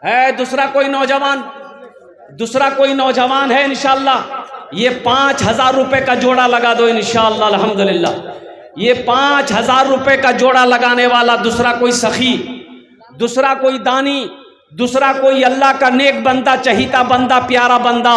है दूसरा कोई नौजवान है इंशाअल्लाह, ये 5000 रुपये का जोड़ा लगा दो इंशाअल्लाह अल्हम्दुलिल्लाह। ये 5000 रुपये का जोड़ा लगाने वाला दूसरा कोई सखी, दूसरा कोई दानी, दूसरा कोई अल्लाह का नेक बंदा, चहीता बंदा, प्यारा बंदा,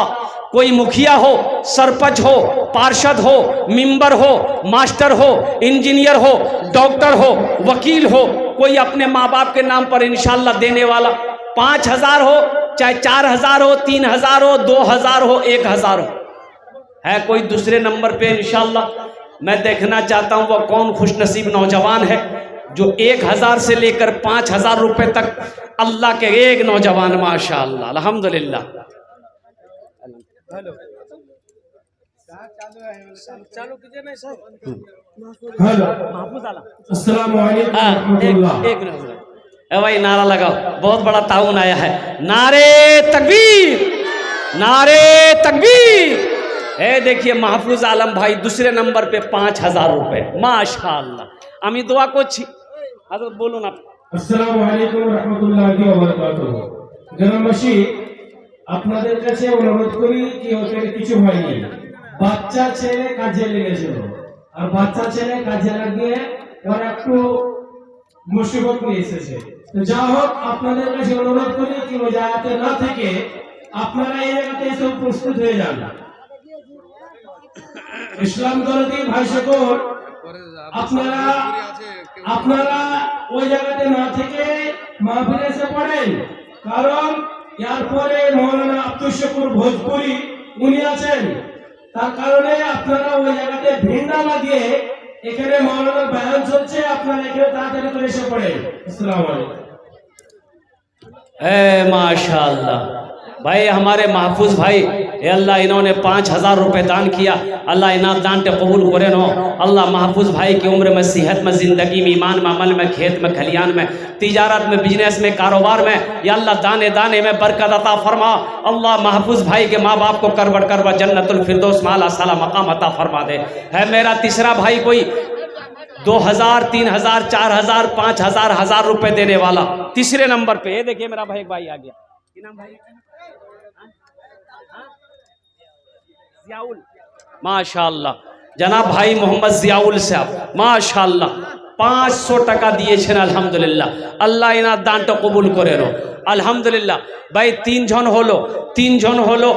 कोई मुखिया हो, सरपंच हो, पार्षद हो, मेंबर हो, मास्टर हो, इंजीनियर हो, डॉक्टर हो, वकील हो, कोई अपने माँ बाप के नाम पर इंशाअल्लाह देने वाला, 5000 हो, चाहे 4000 हो, 3000 हो, 2000 हो, 1000 हो। है कोई दूसरे नंबर पे इंशाअल्लाह। मैं देखना चाहता हूँ वो कौन खुशनसीब नौजवान है जो 1000 से लेकर 5000 रुपये तक, अल्लाह के एक नौजवान माशाअल्लाह अल्हम्दुलिल्लाह। हेलो चालू कीजिए ना सर। हेलो अस्सलाम वालेकुम। एक मिनट भाई नारा लगाओ, बहुत बड़ा ताउन आया है। नारे तकबीर, नारे तकबीर। देखिए महफूज आलम भाई दूसरे नंबर पे 5000 रुपये माशाअल्लाह। আমি দোয়া করছি, হযরত বলুন আপনি। আসসালামু আলাইকুম ওয়া রাহমাতুল্লাহি ওয়া বারাকাতুহু। গ্রামবাসী আপনাদের কাছে অনুরোধ করি কি ওখানে কিছু হয়নি, বাচ্চা ছেলে কাজে লেগেছিল, আর বাচ্চা ছেলে কাজে লাগিয়ে ওর একটু মুসিবত নিয়ে এসেছে। তো যা হোক আপনাদের কাছে অনুরোধ করি কি ওই জায়গাতে না থেকে আপনারা এই জায়গাতে এসে প্রস্তুত হয়ে যান। ইসলাম দরদি ভাই সকল আপনারা ওই জায়গাতে না থেকে মাহফিলে এসে পড়েন, কারণ এরপরে মৌলানা আব্দুল শুকুর ভোজপুরি উনি আছেন, তার কারণে আপনারা ওই জায়গাতে ভিড় না লাগিয়ে এখানে মৌলানার বয়ান চলছে, আপনারা এখানে তাড়াতাড়ি করে এসে পড়েন। আসসালামু আলাইকুম। माशाअल्लाह भाई हमारे महफूज भाई ए अल्लाह इन्होंने 5,000 रुपये दान किया। अल्लाह इनाम दान के कबूल करे नो। अल्लाह महफूज भाई की उम्र में, सेहत में, ज़िंदगी में, ईमान में, अमल में, खेत में, खलियान में, तिजारत में, बिजनेस में, कारोबार में, या अल्लाह दाने दाने में बरकत अता फरमा। अल्लाह महफूज भाई के माँ बाप को करवट करवट जन्नतुल फिरदौस माला साला मकाम अता फरमा दे। है मेरा तीसरा भाई कोई 2,000, 3,000, 4,000, 5,000, 1,000 रुपये देने वाला तीसरे नंबर पे। ये देखिए मेरा भाई, एक भाई आ गया। क्या नाम भाई? जियाउल। माशाअल्लाह जनाब भाई मोहम्मद जियाउल साहब माशाअल्लाह 500 टका दिए छेन अल्हम्दुलिल्लाह। अल्लाह इना दान तो कबूल करे रो अल्हम्दुलिल्लाह। भाई 3 जन होलो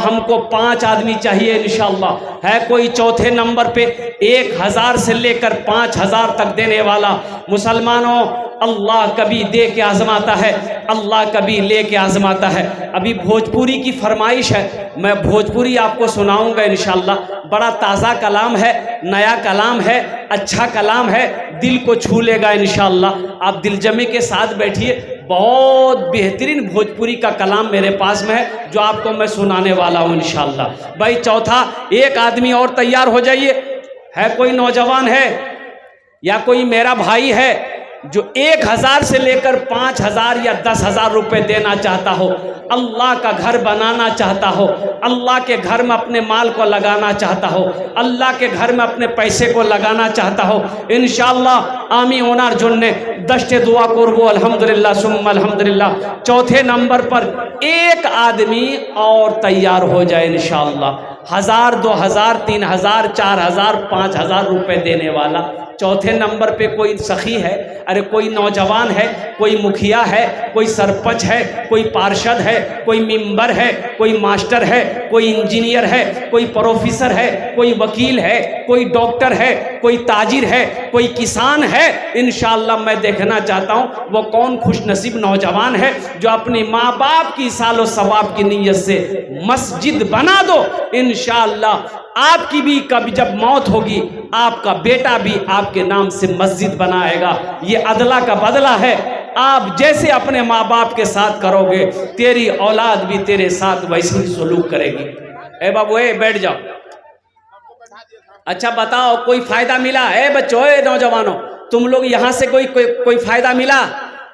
हमको 5 आदमी चाहिए इंशाअल्लाह। है कोई चौथे नंबर पे 1,000 से लेकर 5,000 तक देने वाला? मुसलमानों, अल्लाह कभी दे के आजमाता है, अल्लाह कभी ले के आजमाता है। अभी भोजपुरी की फरमाइश है, मैं भोजपुरी आपको सुनाऊंगा इंशाअल्लाह। बड़ा ताज़ा कलाम है, नया कलाम है, अच्छा कलाम है, दिल को छू लेगा इंशाअल्लाह। आप दिलजमी के साथ बैठिए। बहुत बेहतरीन भोजपुरी का कलाम मेरे पास में है जो आपको मैं सुनाने वाला हूँ इंशाअल्लाह। भाई चौथा, एक आदमी और तैयार हो जाइए। है कोई नौजवान है या कोई मेरा भाई है जो 1,000 से लेकर 5,000 या 10,000 रुपये देना चाहता हो, अल्लाह का घर बनाना चाहता हो, अल्लाह के घर में अपने माल को लगाना चाहता हो, अल्लाह के घर में अपने पैसे को लगाना चाहता हो, इंशाअल्लाह आमी ओनार जुन्ने दस्ते दुआ करबो अल्हम्दुलिल्लाह सुम्मा अल्हम्दुलिल्लाह। चौथे नंबर पर एक आदमी और तैयार हो जाए इंशाअल्लाह। 1,000, 2,000, 3,000, 4,000, 5,000 रुपये देने वाला। चौथे नंबर पे कोई सखी है, अरे कोई नौजवान है, कोई मुखिया है, कोई सरपंच है, कोई पार्षद है, कोई मेंबर है, कोई मास्टर है, कोई इंजीनियर है, कोई प्रोफेसर है, कोई वकील है, कोई डॉक्टर है, कोई ताजिर है, कोई किसान है। इंशाअल्लाह मैं देखना चाहता हूँ वो कौन खुशनसीब नौजवान है जो अपने माँ बाप की सालो सवाब की नीयत से मस्जिद बना दो। इंशाअल्लाह आपकी भी कभी जब मौत होगी आपका बेटा भी आपके नाम से मस्जिद बनाएगा। ये अदला का बदला है। आप जैसे अपने माँ बाप के साथ करोगे तेरी औलाद भी तेरे साथ वैसे ही सलूक करेगी। ए बाबू ए बैठ जाओ। अच्छा बताओ कोई फायदा मिला? ए बच्चों, ए नौजवानों, तुम लोग यहाँ से कोई फायदा मिला?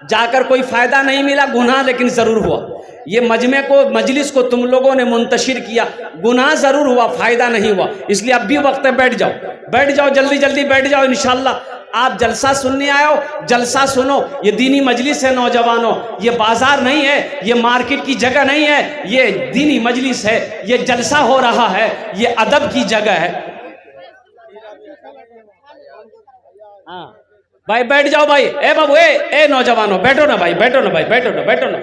जाकर कोई फायदा नहीं मिला, गुनाह लेकिन जरूर हुआ। ये मजलिस को तुम लोगों ने मुंतशिर किया, गुनाह जरूर हुआ, फायदा नहीं हुआ। इसलिए अब भी वक्त है, बैठ जाओ, जल्दी जल्दी बैठ जाओ। इंशाअल्लाह आप जलसा सुनने आए हो, जलसा सुनो। ये दीनी मजलिस है नौजवानों, ये बाजार नहीं है, ये मार्केट की जगह नहीं है, ये दीनी मजलिस है, ये जलसा हो रहा है, ये अदब की जगह है। हाँ भाई बैठ जाओ भाई। ए बाबू ए नौजवानों बैठो ना भाई, बैठो ना।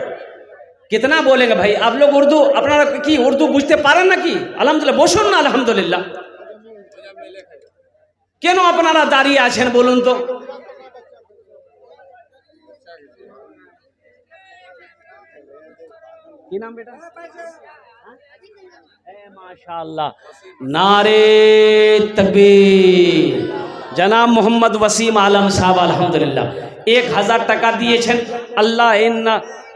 कितना बोलेंगे भाई आप लोग? उर्दू अपना की उर्दू बुझते पारें ना कि? अल्हम्दुलिल्लाह बोसुन ना अल्हम्दुलिल्लाह। केनो अपनारा दाঁড়িয়ে আছেন বলুন তো? কি নাম बेटा? माशाअल्लाह, नारे तकबीर। जनाब मोहम्मद वसीम आलम साहब अल्हम्दुलिल्लाह 1,000 টাকা দিয়েছেন। আল্লাহ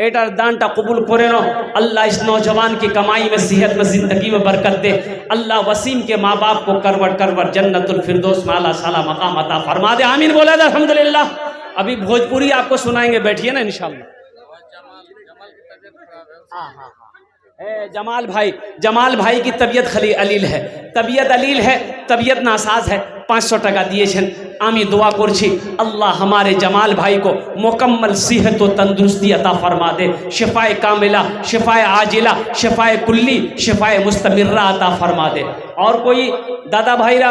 एटार दानटा कबूल करे नो। अल्लाह इस नौजवान की कमाई में, सेहत में, जिंदगी में बरकत दे। अल्लाह वसीम के माँ बाप को करवट जन्नतुल फिरदौस माला साला मकाम अता फरमा दे। आमीन बोला दे अल्हम्दुलिल्लाह। अभी भोजपुरी आपको सुनाएंगे, बैठिए ना इंशाअल्लाह। जमाल भाई की तबीयत अलील है, तबीयत नासाज है। 500 টাকা দিয়েছেন। আমি দোয়া করছি अल्लाह हमारे जमाल भाई को मुकम्मल सेहत व तंदुरुस्ती अता फरमा दे। शिफाए कामिला, शिफाए आजिला, शिफाए कुल्ली, शिफाए मुस्तमिर्रा अता फरमा दे। और कोई दादा भाईरा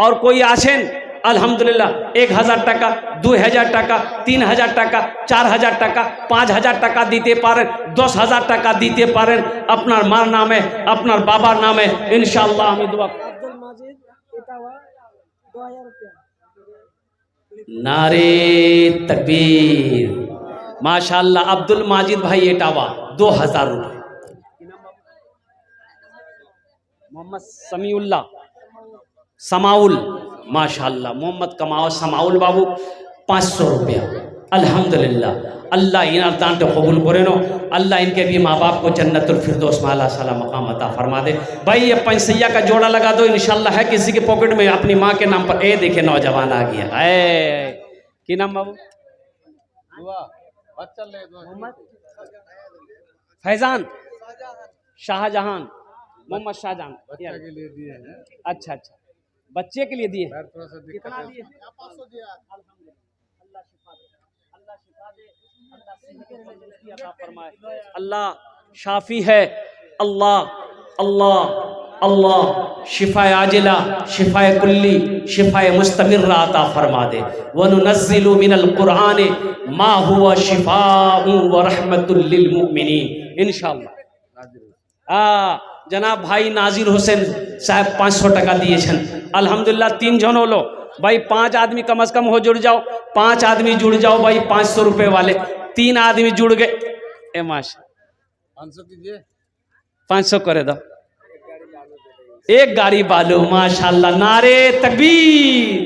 और कोई आছেন? अल्हम्दुलिल्लाह 1,000 টাকা, 2,000 টাকা, 3,000 টাকা, 4,000 টাকা, 5,000 টাকা দিতে পারেন, 10,000 টাকা দিতে পারেন আপনার মার নামে, আপনার বাবার নামে। ইনশাআল্লাহ আমি দোয়া। नारे तकबीर। माशाअल्लाह अब्दुल माजिद भाई एटावा 2,000 रुपये। मोहम्मद समाउल माशाअल्लाह, मोहम्मद समाउल बाबू 500 रुपया। अल्हम्दुलिल्लाह। अल्लाह इन दान तो कबूल करे नो। अल्लाह इनके भी माँ बाप को जन्नतुल फिरदौस में आला साला मकाम अता फरमा दे। भाई ये पैंसैया का जोड़ा लगा दो इंशाल्लाह, है किसी के पॉकेट में अपनी माँ के नाम पर। ए देखे नौजवान आ गया है, की नाम बाबू? फैजान, शाहजहान, मोहम्मद शाहजहान के लिए दिए हैं। अच्छा अच्छा, बच्चे के लिए दिए। कितना दिए? अल्लाह शाफी है। अल्लाह अल्लाह अल्लाह शिफाए आजिला, शिफाए कुल्ली, शिफाए मुस्तमिर्रा अता फरमा दे। वनुनज़्ज़िलु मिनल कुरान मा हुवा शिफाउन व रहमतुल लिल मुमिनीन इंशाअल्लाह। जनाब भाई नाजिर हुसैन साहब 500 टका दिए छन। अल्हम्दुलिल्लाह 3 जन हो लो भाई, 5 आदमी कम अज कम हो जुड़ जाओ, 5 आदमी जुड़ जाओ भाई 500 रुपए वाले। 3 आदमी जुड़ गए, ए माशा 500 कीजिए, 500 करे दो। एक गाड़ी बालू, माशाल्लाह, नारे तकबीर।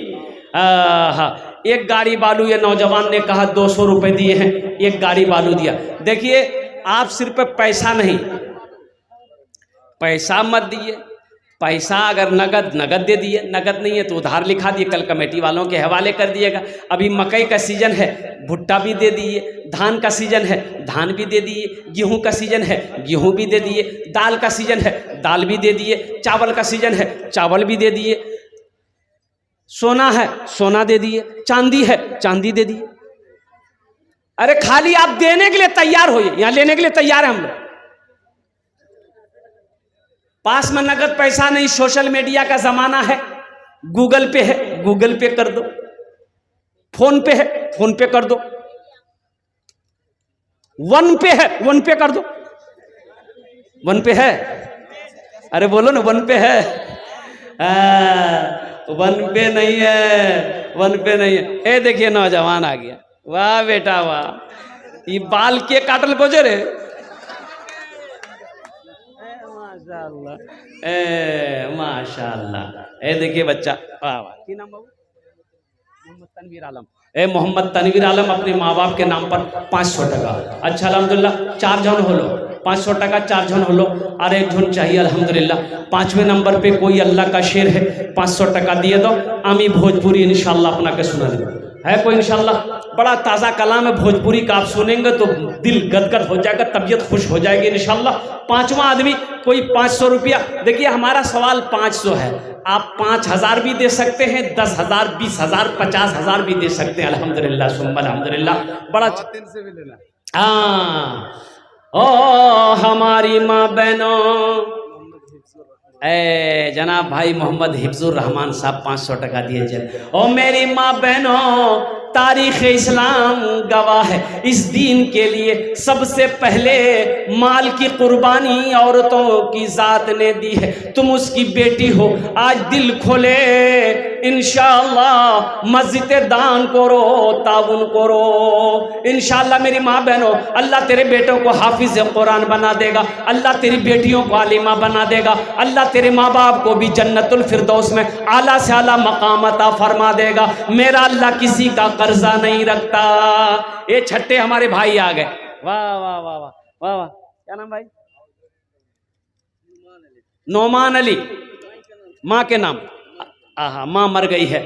हाँ, एक गाड़ी बालू ये नौजवान ने कहा 200 रुपए दिए हैं, एक गाड़ी बालू दिया। देखिए आप सिर्फ पैसा नहीं, पैसा मत दिए, पैसा अगर नगद नगद दे दिए, नगद नहीं है तो उधार लिखा दिए, कल कमेटी वालों के हवाले कर दिएगा। अभी मकई का सीजन है, भुट्टा भी दे दिए। धान का सीजन है, धान भी दे दिए। गेहूं का सीजन है, गेहूं भी दे दिए। दाल का सीजन है, दाल भी दे दिए। चावल का सीजन है, चावल भी दे दिए। सोना है, सोना दे दिए। चांदी है, चांदी दे दिए। अरे खाली आप देने के लिए तैयार होइए, यहां लेने के लिए तैयार है हम लोग। पास में नगद पैसा नहीं, सोशल मीडिया का जमाना है, गूगल पे है, गूगल पे कर दो। फोन पे है, फोन पे कर दो। वन पे है, वन पे कर दो। वन पे है, अरे बोलो ना, वन पे है। वन पे नहीं है, वन पे नहीं है। ए देखिए नौजवान आ गया, वाह बेटा वाह। ये बाल के काटल को जे रे, माशाअल्लाह, ए माशाअल्लाह। ए देखिए बच्चा, वाह वाह। की नाम बाबू? मोहम्मद तनवीर आलम। ए मोहम्मद तनवीर आलम अपने माँ बाप के नाम पर 500 टका। अच्छा अल्हम्दुलिल्लाह 4 जन हो लो, 500 टका 4 जन हो लो। और 1 जन चाहिए अल्हम्दुलिल्लाह। 5वें नंबर पे कोई अल्लाह का शेर है, 500 टका दिए दो। आमी भोजपुरी इंशाल्लाह अपना के सुना दे है कोई इंशाल्लाह। बड़ा ताज़ा कलाम है भोजपुरी का, आप सुनेंगे तो दिल गदगद हो जाएगा, तबीयत खुश हो जाएगी इंशाल्लाह। 5वां आदमी कोई 500 रुपया। देखिए हमारा सवाल 500 है, आप 5000 भी दे सकते हैं, 10,000, 20,000, 50,000 भी दे सकते हैं। अल्हम्दुलिल्लाह सुम्मा अल्हम्दुलिल्लाह। बड़ा दिन से भी लेना। ओ हमारी माँ बहनों, ए जनाब भाई मोहम्मद हिफ्जुर रहमान साहब 500 टका दिए जाए। ओ मेरी माँ बहनों, तारीख़ इस्लाम गवाह है, इस दीन के लिए सबसे पहले माल की कुर्बानी औरतों की ज़ात ने दी है। तुम उसकी बेटी हो, आज दिल खोले इंशाअल्लाह मस्जिद दान करो, ताउन करो इंशाअल्लाह। मेरी माँ बहनों, अल्लाह तेरे बेटों को हाफिज कुरान बना देगा, अल्लाह तेरी बेटियों को आलिमा बना देगा, अल्लाह तेरे माँ बाप को भी जन्नतुल फिरदौस में आला से आला मकाम अता फरमा देगा। मेरा अल्लाह किसी का कर्जा नहीं रखता। ये छठे हमारे भाई आ गए, वाह वाह वाह वाह वाह वाह। क्या नाम भाई? नौमान अली, माँ के नाम। आहा, माँ मर गई है।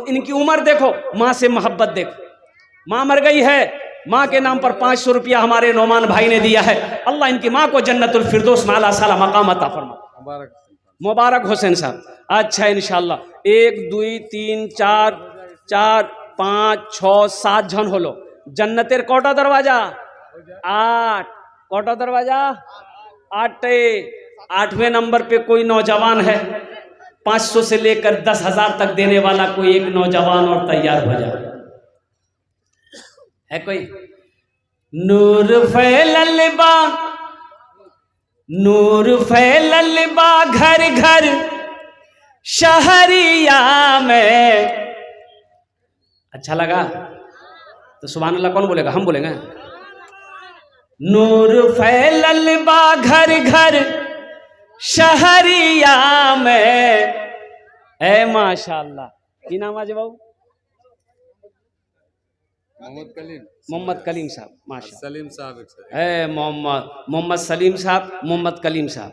इनकी उम्र देखो, माँ से मोहब्बत देखो। माँ मर गई है, माँ के नाम पर 500 रुपया हमारे नौमान भाई ने दिया है। अल्लाह इनकी माँ को जन्नतुल फिरदौस में आला साला मकाम अता फरमा। मुबारक हुसैन साहब। अच्छा इंशाल्लाह 1 2 3 4 4 5 6 7 जन हो लो। जन्नतेर कोटा दरवाजा 8, कोटा दरवाजा 8। 8वें नंबर पे कोई नौजवान है, 500 से लेकर 10,000 तक देने वाला कोई एक नौजवान और तैयार हो जाए है कोई? नूर फैलल बा, नूर फैलल बा घर घर शहरिया में। अच्छा लगा तो सुभान अल्लाह कौन बोलेगा? हम बोलेंगे। नूर फैलल बा घर घर शहरिया में। ए माशाअल्लाह। की नाम आज बाबू? मोहम्मद कलीम साहब, माशा सलीम साहब है, मोहम्मद सलीम साहब, मोहम्मद कलीम साहब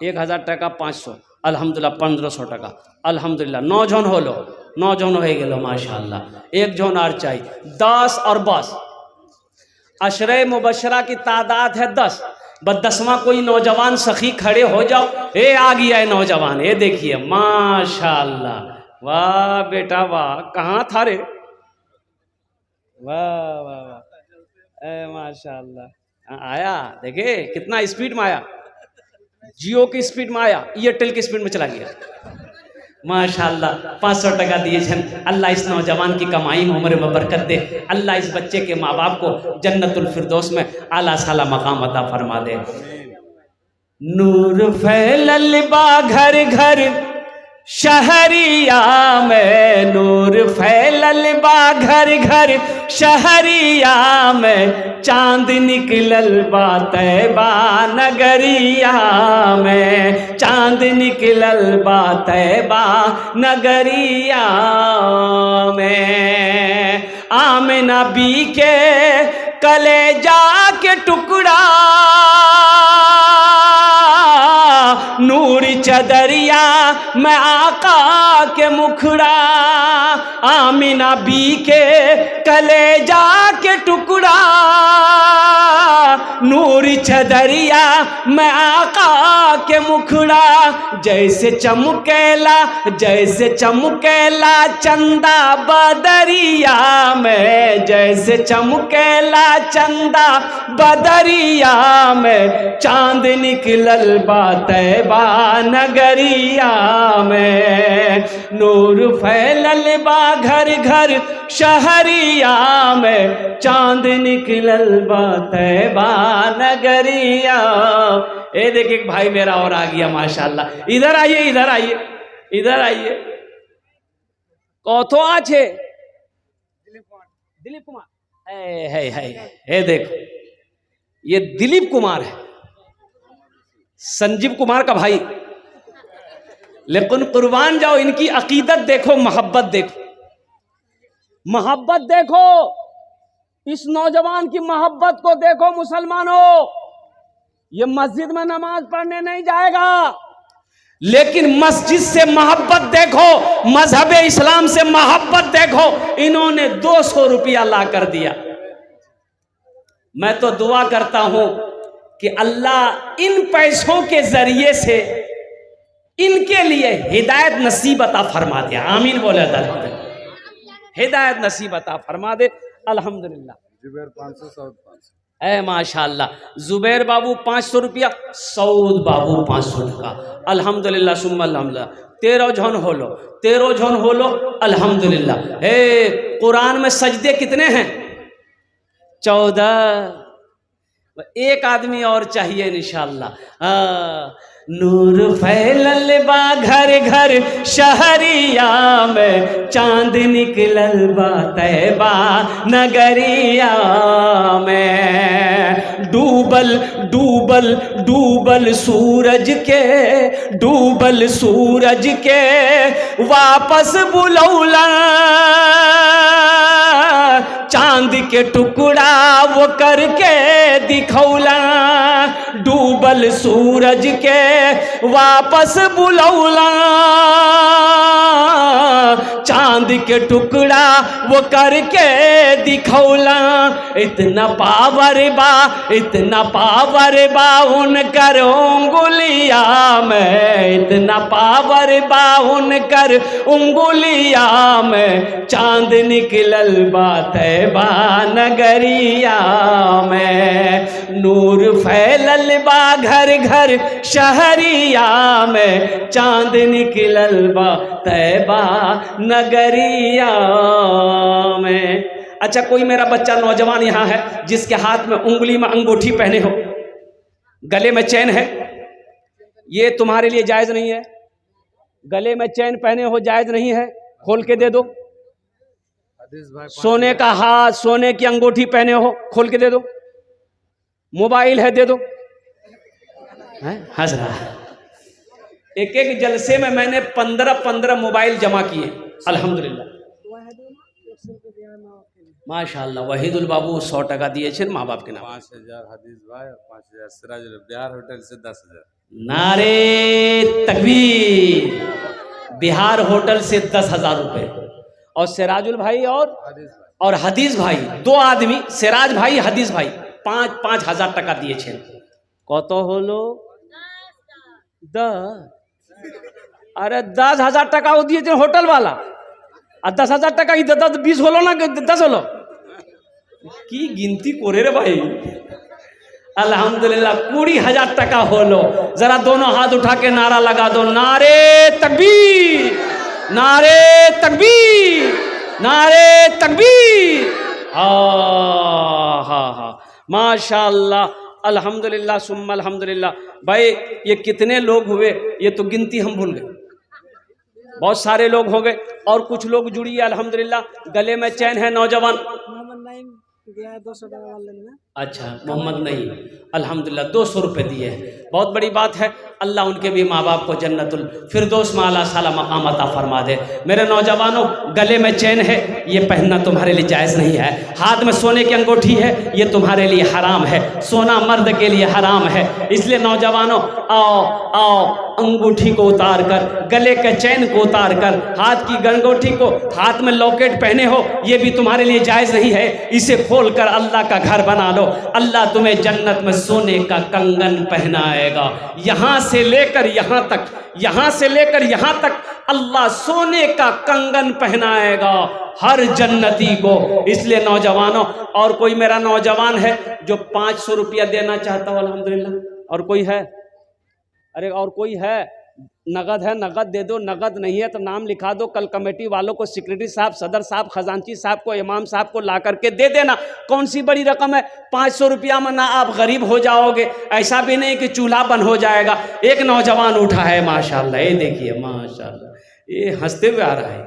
1000 টাকা 500, अल्हम्दुलिल्लाह 1500 টাকা, अल्हम्दुलिल्लाह 9 जन होलो, 9 जन हो गेलो माशाअल्लाह, 1 जन और चाहिए 10 और बस। अशरे मुबशरा की तादाद है 10, बस 10वां कोई नौजवान सखी खड़े हो जाओ। ए आ गया है नौजवान, ये देखिए माशाअल्लाह, वाह बेटा वाह, कहाँ था रे, वाह वाह वाह, ए माशाअल्लाह आया, देखे कितना स्पीड में आया, जियो की स्पीड में आया, एयरटेल की स्पीड में चला गया माशाअल्लाह। 500 टका दिए छन, अल्लाह इस नौजवान की कमाई में उम्र में बरकत दे, अल्लाह इस बच्चे के माँ बाप को जन्नतुल फिरदौस में आला साला मकाम अता फरमा दे। नूर फैलल बा घर घर शहरिया में, नूर फैलल बा घर घर शहरिया में, चांद निकलल बा तैबा नगरिया में, चांद निकलल बा तैबा नगरिया में। आमिना बी के कलेजा के टुकड़ा, नूर चदरिया में आका के मुखड़ा, आमिना बी के कलेजा के टुकड़ा, नूर चदरिया में आका के मुखड़ा, जैसे चमकेला जैसे चमकेला चंदा बदरिया में, जैसे चमकेला चंदा बदरिया में, चांद निकलल बा तैबा नगरिया में, नूर फैलल बा घर घर शहरिया में, चांद निकलल बा तैबा नगरिया। ए देखिए एक भाई मेरा और आ गया माशाल्लाह, इधर आइए इधर आइए इधर आइए, कौथो आछे दिलीप कुमार, है देखो ये दिलीप कुमार है, संजीव कुमार का भाई, लेकिन कुर्बान जाओ इनकी अकीदत देखो, मोहब्बत देखो, मोहब्बत देखो, इस नौजवान की मोहब्बत को देखो मुसलमानों। ये मस्जिद में नमाज पढ़ने नहीं जाएगा, लेकिन मस्जिद से मोहब्बत देखो, मजहब इस्लाम से मोहब्बत देखो, इन्होंने 200 रुपया ला कर दिया। मैं तो दुआ करता हूं कि अल्लाह इन पैसों के जरिए से इनके लिए हिदायत नसीब अता फरमा दे, आमीन बोले, हिदायत नसीब अता फरमा दे, अल्हम्दुलिल्लाह। जुबैर 500 ऐ माशाअल्लाह, जुबैर बाबू 500 रुपया, सऊद बाबू 500 टका, अल्हम्दुलिल्लाह सुम्मा अल्हम्दुलिल्लाह। 13 जन होलो, 13 जन होलो, अल्हम्दुलिल्लाह। हे कुरान में सजदे कितने हैं? 14। एक आदमी और चाहिए इंशाअल्लाह। नूर फैलल बा घर घर शहरिया में, चांद निकलल बा तैबा नगरिया में, डूबल डूबल डूबल सूरज के, डूबल सूरज के वापस बुलौला, चांद के टुकड़ा वो करके दिखौला, डूबल सूरज के वापस बुलौला, चांद के टुकड़ा वो करके दिखौला। इतना पावर बा, इतना पावर बा उनकर उंगुलिया में, इतना पावर बा उनकर उंगुलिया में, चांद निकलल बा तैबा नगरिया में, नूर फैलल बा घर घर शहरिया में, चांद निकलल बा तैबा नगरिया में। अच्छा, कोई मेरा बच्चा नौजवान यहाँ है जिसके हाथ में उंगली में अंगूठी पहने हो, गले में चैन है, ये तुम्हारे लिए जायज नहीं है। गले में चैन पहने हो जायज नहीं है, खोल के दे दो। सोने का हाथ, सोने की अंगूठी पहने हो, खोल के दे दो। मोबाइल है, दे दो। हंस रहा है। एक एक जलसे में मैंने 15 मोबाइल जमा किए, अल्हम्दुलिल्लाह। माशाल्लाह वहीदुल बाबू 100 টাকা দিয়েছেন মা বাপকে নাম 5,000 हदीस भाई और 5,000 सिराजुल बिहार होटल से 10,000। नारे तकबीर। बिहार होटल से 10,000 रुपए और सिराजुल भाई और हदीस भाई 2 आदमी सिराज भाई हदीस भाई 5,000 টাকা দিয়েছেন। কত হলো 10। अरे 10,000 টাকা ও দিয়েছেন হোটেল वाला আর 10,000 টাকা কি 20 হলো না 10 হলো কি गिनती করে রে ভাই। अल्हम्दुलिल्लाह 20,000 টাকা হলো। जरा दोनों हाथ उठा के नारा लगा दो, नारे तकबीर, नारे तकबीर, नारे तकबीर। हाँ माशाल्लाह अल्हम्दुलिल्लाह सुम्मा अल्हम्दुलिल्लाह। भाई ये कितने लोग हुए ये तो गिनती हम भूल गए, बहुत सारे लोग हो गए और कुछ लोग जुड़ी है अल्हम्दुलिल्लाह। गले में चैन है नौजवान अच्छा मोहम्मद नहीं अल्हम्दुलिल्लाह 200 रुपये दिए हैं, बहुत बड़ी बात है। अल्लाह उनके भी माँ बाप को जन्नतुल फिरदौस में आला साला मकाम अता फरमा दे। मेरे नौजवानों गले में चैन है ये पहनना तुम्हारे लिए जायज़ नहीं है। हाथ में सोने की अंगूठी है ये तुम्हारे लिए हराम है, सोना मर्द के लिए हराम है। इसलिए नौजवानों आओ आओ अंगूठी को उतार कर, गले के चैन को उतार कर, हाथ की अंगूठी को, हाथ में लॉकेट पहने हो ये भी तुम्हारे लिए जायज़ नहीं है। इसे खोल कर अल्लाह का घर बना लो, अल्लाह तुम्हें जन्नत में सोने का कंगन पहनाएगा। यहाँ से लेकर यहाँ तक, यहाँ से लेकर यहाँ तक अल्लाह सोने का कंगन पहनाएगा हर जन्नती को। इसलिए नौजवानों, और कोई मेरा नौजवान है जो 500 रुपया देना चाहता हो अल्हम्दुलिल्लाह, और कोई है? अरे और कोई है? नगद है नगद दे दो, नगद नहीं है तो नाम लिखा दो। कल कमेटी वालों को, सेक्रेटरी साहब, सदर साहब, खजांची साहब को, इमाम साहब को ला करके दे देना। कौन सी बड़ी रकम है? 500 रुपया में ना आप गरीब हो जाओगे, ऐसा भी नहीं कि चूल्हा बंद हो जाएगा। एक नौजवान उठा है माशाल्लाह, ये देखिए माशाल्लाह, ये हंसते हुए आ रहा है।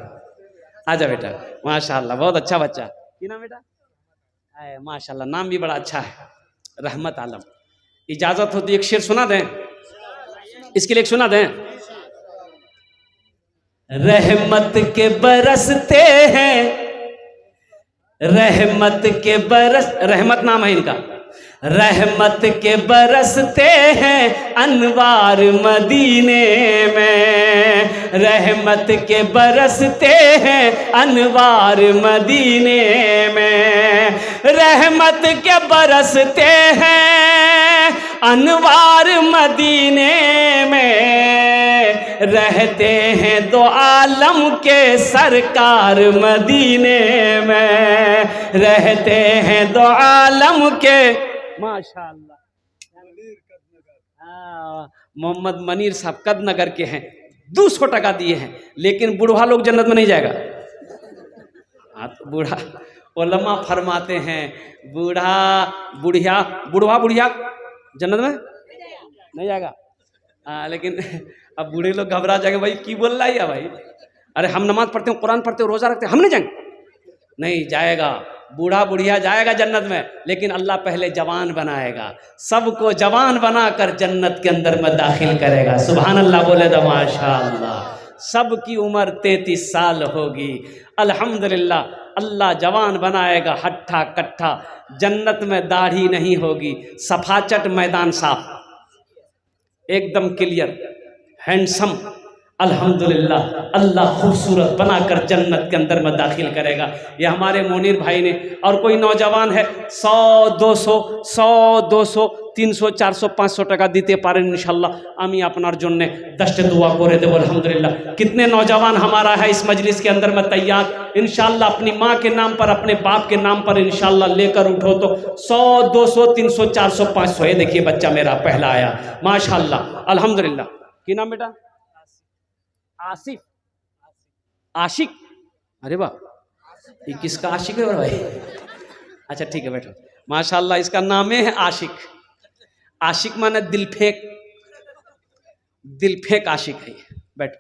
आजा बेटा माशाल्लाह, बहुत अच्छा बच्चा। क्या नाम बेटा? माशाल्लाह नाम भी बड़ा अच्छा है, रहमत आलम। इजाजत हो तो एक शेर सुना दें, इसके लिए सुना दें। रहमत के बरसते हैं, रहमत के बरस, रहमत नाम है इनका। रहमत के बरसते हैं अनवार मदीने में, रहमत के बरसते हैं अनवार मदीने में, रहमत के बरसते हैं अनवार मदीने में, रहते हैं दो आलम के सरकार मदीने में, रहते हैं दो आलम के माशाअल्लाह। मोहम्मद मनीर साहब कदनगर के हैं, 200 टका दिए हैं, लेकिन बूढ़ा लोग जन्नत में नहीं जाएगा। हाँ तो बूढ़ा उलमा फरमाते हैं बूढ़ा बुढ़िया बुढ़वा बुढ़िया जन्नत में नहीं जाएगा। लेकिन अब बूढ़े लोग घबरा जाएंगे, भाई की बोल रहा है भाई, अरे हम नमाज पढ़ते हो, कुरान पढ़ते हो, रोजा रखते हो, हम नहीं जाएंगे। नहीं जाएगा, बूढ़ा बुढ़िया जाएगा जन्नत में, लेकिन अल्लाह पहले जवान बनाएगा, सबको जवान बनाकर जन्नत के अंदर में दाखिल करेगा। सुभान अल्लाह बोले तो माशाअल्लाह। सबकी उम्र 33 साल होगी अल्हम्दुलिल्लाह, अल्लाह जवान बनाएगा, हट्ठा कट्ठा, जन्नत में दाढ़ी नहीं होगी, सफाचट मैदान साफ, एकदम क्लियर, हैंडसम, अल्हम्दुलिल्लाह। अल्लाह खूबसूरत बनाकर जन्नत के अंदर में दाखिल करेगा। ये हमारे मोनीर भाई ने, और कोई नौजवान है 100 200 100 200 300 400 500 টাকা দিতে পারেন ইনশাআল্লাহ, আমি আপনার জন্য 10টা দোয়া করে দেব अल्हम्दुलिल्लाह। कितने नौजवान हमारा है इस मजलिस के अंदर में तैयार, इंशाअल्लाह अपनी माँ के नाम पर, अपने बाप के नाम पर इंशाअल्लाह लेकर उठो तो 100 200 300 400 500। ये देखिए बच्चा मेरा पहला आया माशाअल्लाह अल्हम्दुलिल्लाह। की नाम बेटा? आसिफ, आशिक। अरे वाह, ये किसका आशिक है भाई? अच्छा ठीक है बैठो, माशाअल्लाह इसका नाम है आशिक। आशिक माने दिल फेंक, दिल फेंक आशिक है। बैठो,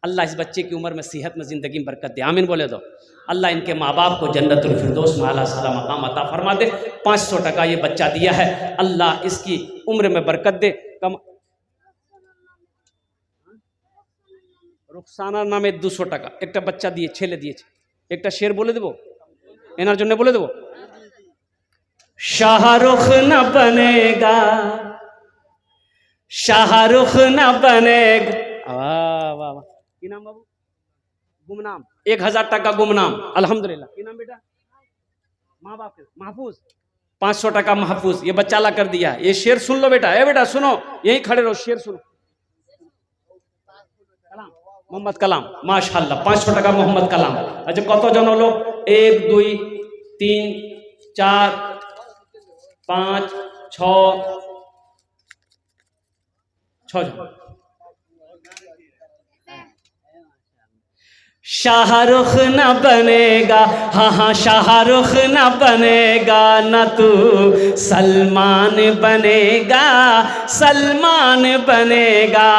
अल्लाह इस बच्चे की उम्र में, सेहत में, ज़िंदगी में बरकत दे, आमीन बोले दो। अल्लाह इनके माँ बाप को जन्नतुल फिरदौस में आला साला मकाम अता फरमा दे। 500 टका ये बच्चा दिया है, अल्लाह इसकी उम्र में बरकत दे। कम रुखसाना नामे 200 টাকা একটা বাচ্চা দিয়ে, ছেলে দিয়েছে। একটা শের বলে দেবো, এনার জন্য বলে দেবো, শাহরুখ না বনেগা, শাহরুখ না বনেগা। वाह वाह वाह, কি নাম বাবু? गुमनाम, 1000 টাকা गुमनाम, अल्हम्दुलिल्लाह। কি नाम बेटा? माँ बाप के महफूज, 500 টাকা महफूज। ये बच्चा ला कर दिया। ये शेर सुन लो बेटा, ए बेटा सुनो, यहीं खड़े रहो, शेर सुनो। कलाम, मोहम्मद कलाम, माशाल्लाह, 500 টাকা मोहम्मद कलाम। अच्छा कत जन हलो? 1 2 3 4 5 6 जन। शाहरुख न बनेगा, हाँ हाँ शाहरुख न बनेगा, न तू सलमान बनेगा, सलमान बनेगा।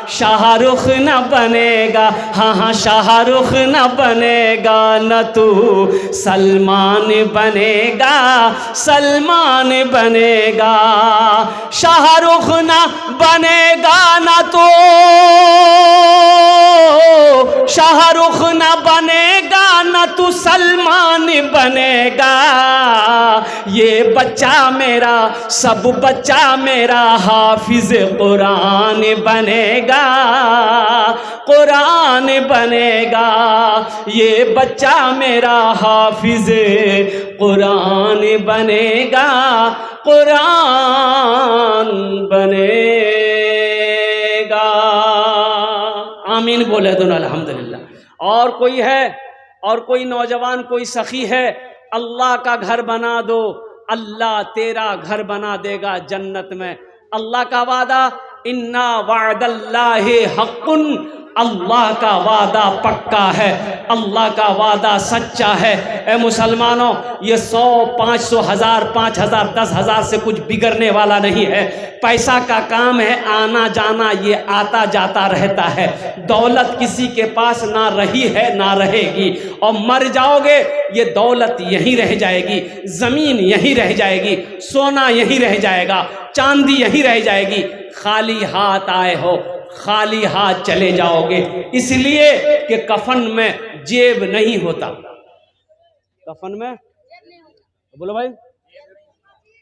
शाहरुख न बनेगा, हाँ हाँ शाहरुख न बनेगा, न तू सलमान बनेगा, सलमान बनेगा। शाहरुख न बनेगा, न तो शाहरुख न बनेगा, न तू सलमान बनेगा। ये बच्चा मेरा, सब बच्चा मेरा हाफिज कुरान बनेगा, कुरान बनेगा। ये बच्चा मेरा हाफिज कुरान बनेगा, कुरान बनेगा। आमीन बोले दो अल्हम्दुलिल्लाह। और कोई है, और कोई नौजवान, कोई सखी है, अल्लाह का घर बना दो, अल्लाह तेरा घर बना देगा जन्नत में। अल्लाह का वादा, इन्ना वादल्लाहि हक़्क़ुन, अल्लाह का वादा पक्का है, अल्लाह का वादा सच्चा है। ए मुसलमानों, ये 100 500 1000 5000 10,000 से कुछ बिगड़ने वाला नहीं है। पैसा का काम है, आना जाना, ये आता जाता रहता है। दौलत किसी के पास ना रही है ना रहेगी, और मर जाओगे ये दौलत यहीं रह जाएगी, ज़मीन यहीं रह जाएगी, सोना यहीं रह जाएगा, चांदी यहीं रह जाएगी। खाली हाथ आए हो, खाली हाथ चले जाओगे। इसलिए कि कफन में जेब नहीं होता। कफन में बोलो भाई,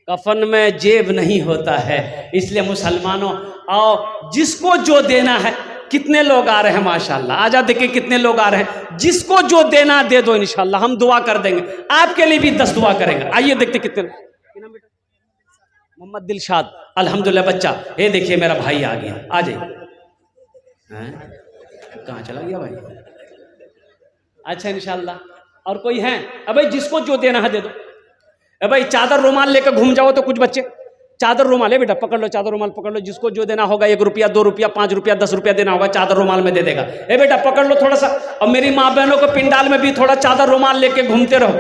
कफन में जेब नहीं होता है। इसलिए मुसलमानों, आओ, जिसको जो देना है। कितने लोग आ रहे हैं माशाल्लाह, आजा देखिए कितने लोग आ रहे हैं। जिसको जो देना दे दो, इंशाल्लाह हम दुआ कर देंगे, आपके लिए भी 10 दुआ करेंगे। आइए देखते कितने। मोहम्मद दिलशाद, अल्हम्दुलिल्लाह बच्चा। ये देखिए मेरा भाई आ गया, आ जाइए। कहाँ चला गया भाई? अच्छा इंशाल्लाह। और कोई है? अबे जिसको जो देना है दे दो। भाई चादर रुमाल लेकर घूम जाओ तो कुछ बच्चे, चादर रुमाल है बेटा, पकड़ लो, चादर रुमाल पकड़ लो। जिसको जो देना होगा, 1 रुपया 2 रुपया 5 रुपया 10 रुपया देना होगा, चादर रुमाल में दे देगा। बेटा पकड़ लो थोड़ा सा। और मेरी माँ बहनों को पिंडाल में भी थोड़ा चादर रुमाल लेके घूमते रहो,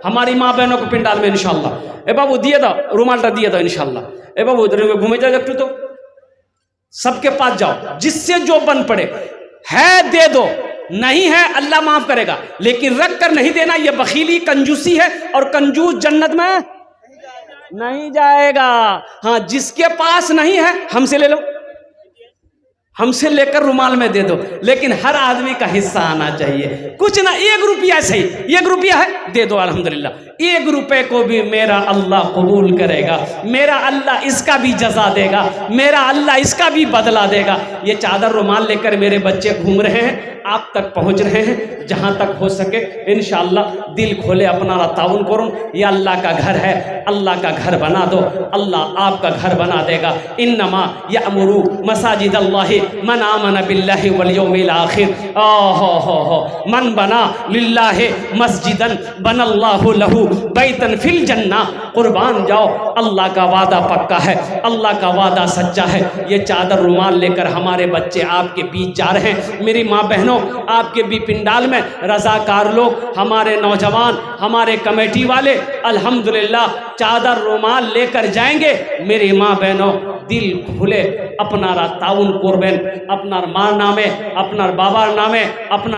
हमारी माँ बहनों को पिंडाल में इंशाल्लाह। बाबू दिए दो रुमाल, दिए दो इंशाल्लाह। बाबू घूमे जाओ तो सबके पास जाओ, जिससे जो बन पड़े है दे दो, नहीं है अल्लाह माफ करेगा, लेकिन रख कर नहीं देना, यह बखीली कंजूसी है, और कंजूस जन्नत में नहीं जाएगा। हाँ, जिसके पास नहीं है हमसे ले लो, हमसे लेकर रुमाल में दे दो, लेकिन हर आदमी का हिस्सा आना चाहिए। कुछ ना, 1 रुपया सही, 1 रुपया है दे दो अल्हम्दुलिल्लाह। 1 रुपए को भी मेरा अल्लाह कबूल करेगा, मेरा अल्लाह इसका भी जजा देगा, मेरा अल्लाह इसका भी बदला देगा। ये चादर रुमाल लेकर मेरे बच्चे घूम रहे हैं, आप तक पहुंच रहे हैं। जहां तक हो सके इंशाअल्लाह दिल खोले अपना ताउन करूँ। ये अल्लाह का घर है, अल्लाह का घर बना दो, अल्लाह आपका घर बना देगा। इन्नमा यअमुरु मसाजिद अल्लाहि मन आमन बिल्लाहि वल यौमिल आखिर। हो मन बना लिल्लाहि मस्जिदन बनल्लाहु लहू बैतन फिल जन्ना। कुर्बान जाओ, अल्लाह का वादा पक्का है, अल्लाह का वादा सच्चा है। ये चादर रुमाल लेकर हमारे बच्चे आपके बीच जा रहे हैं। मेरी माँ बहनों, आपके भी पिंडाल में रज़ाकार लोग, हमारे नौजवान, हमारे कमेटी वाले अल्हम्दुलिल्लाह चादर रुमाल लेकर जाएंगे। मेरी माँ बहनों दिल खुले, अपना ताउन करबें, अपना मार नामे, अपना बाबार नामे, अपना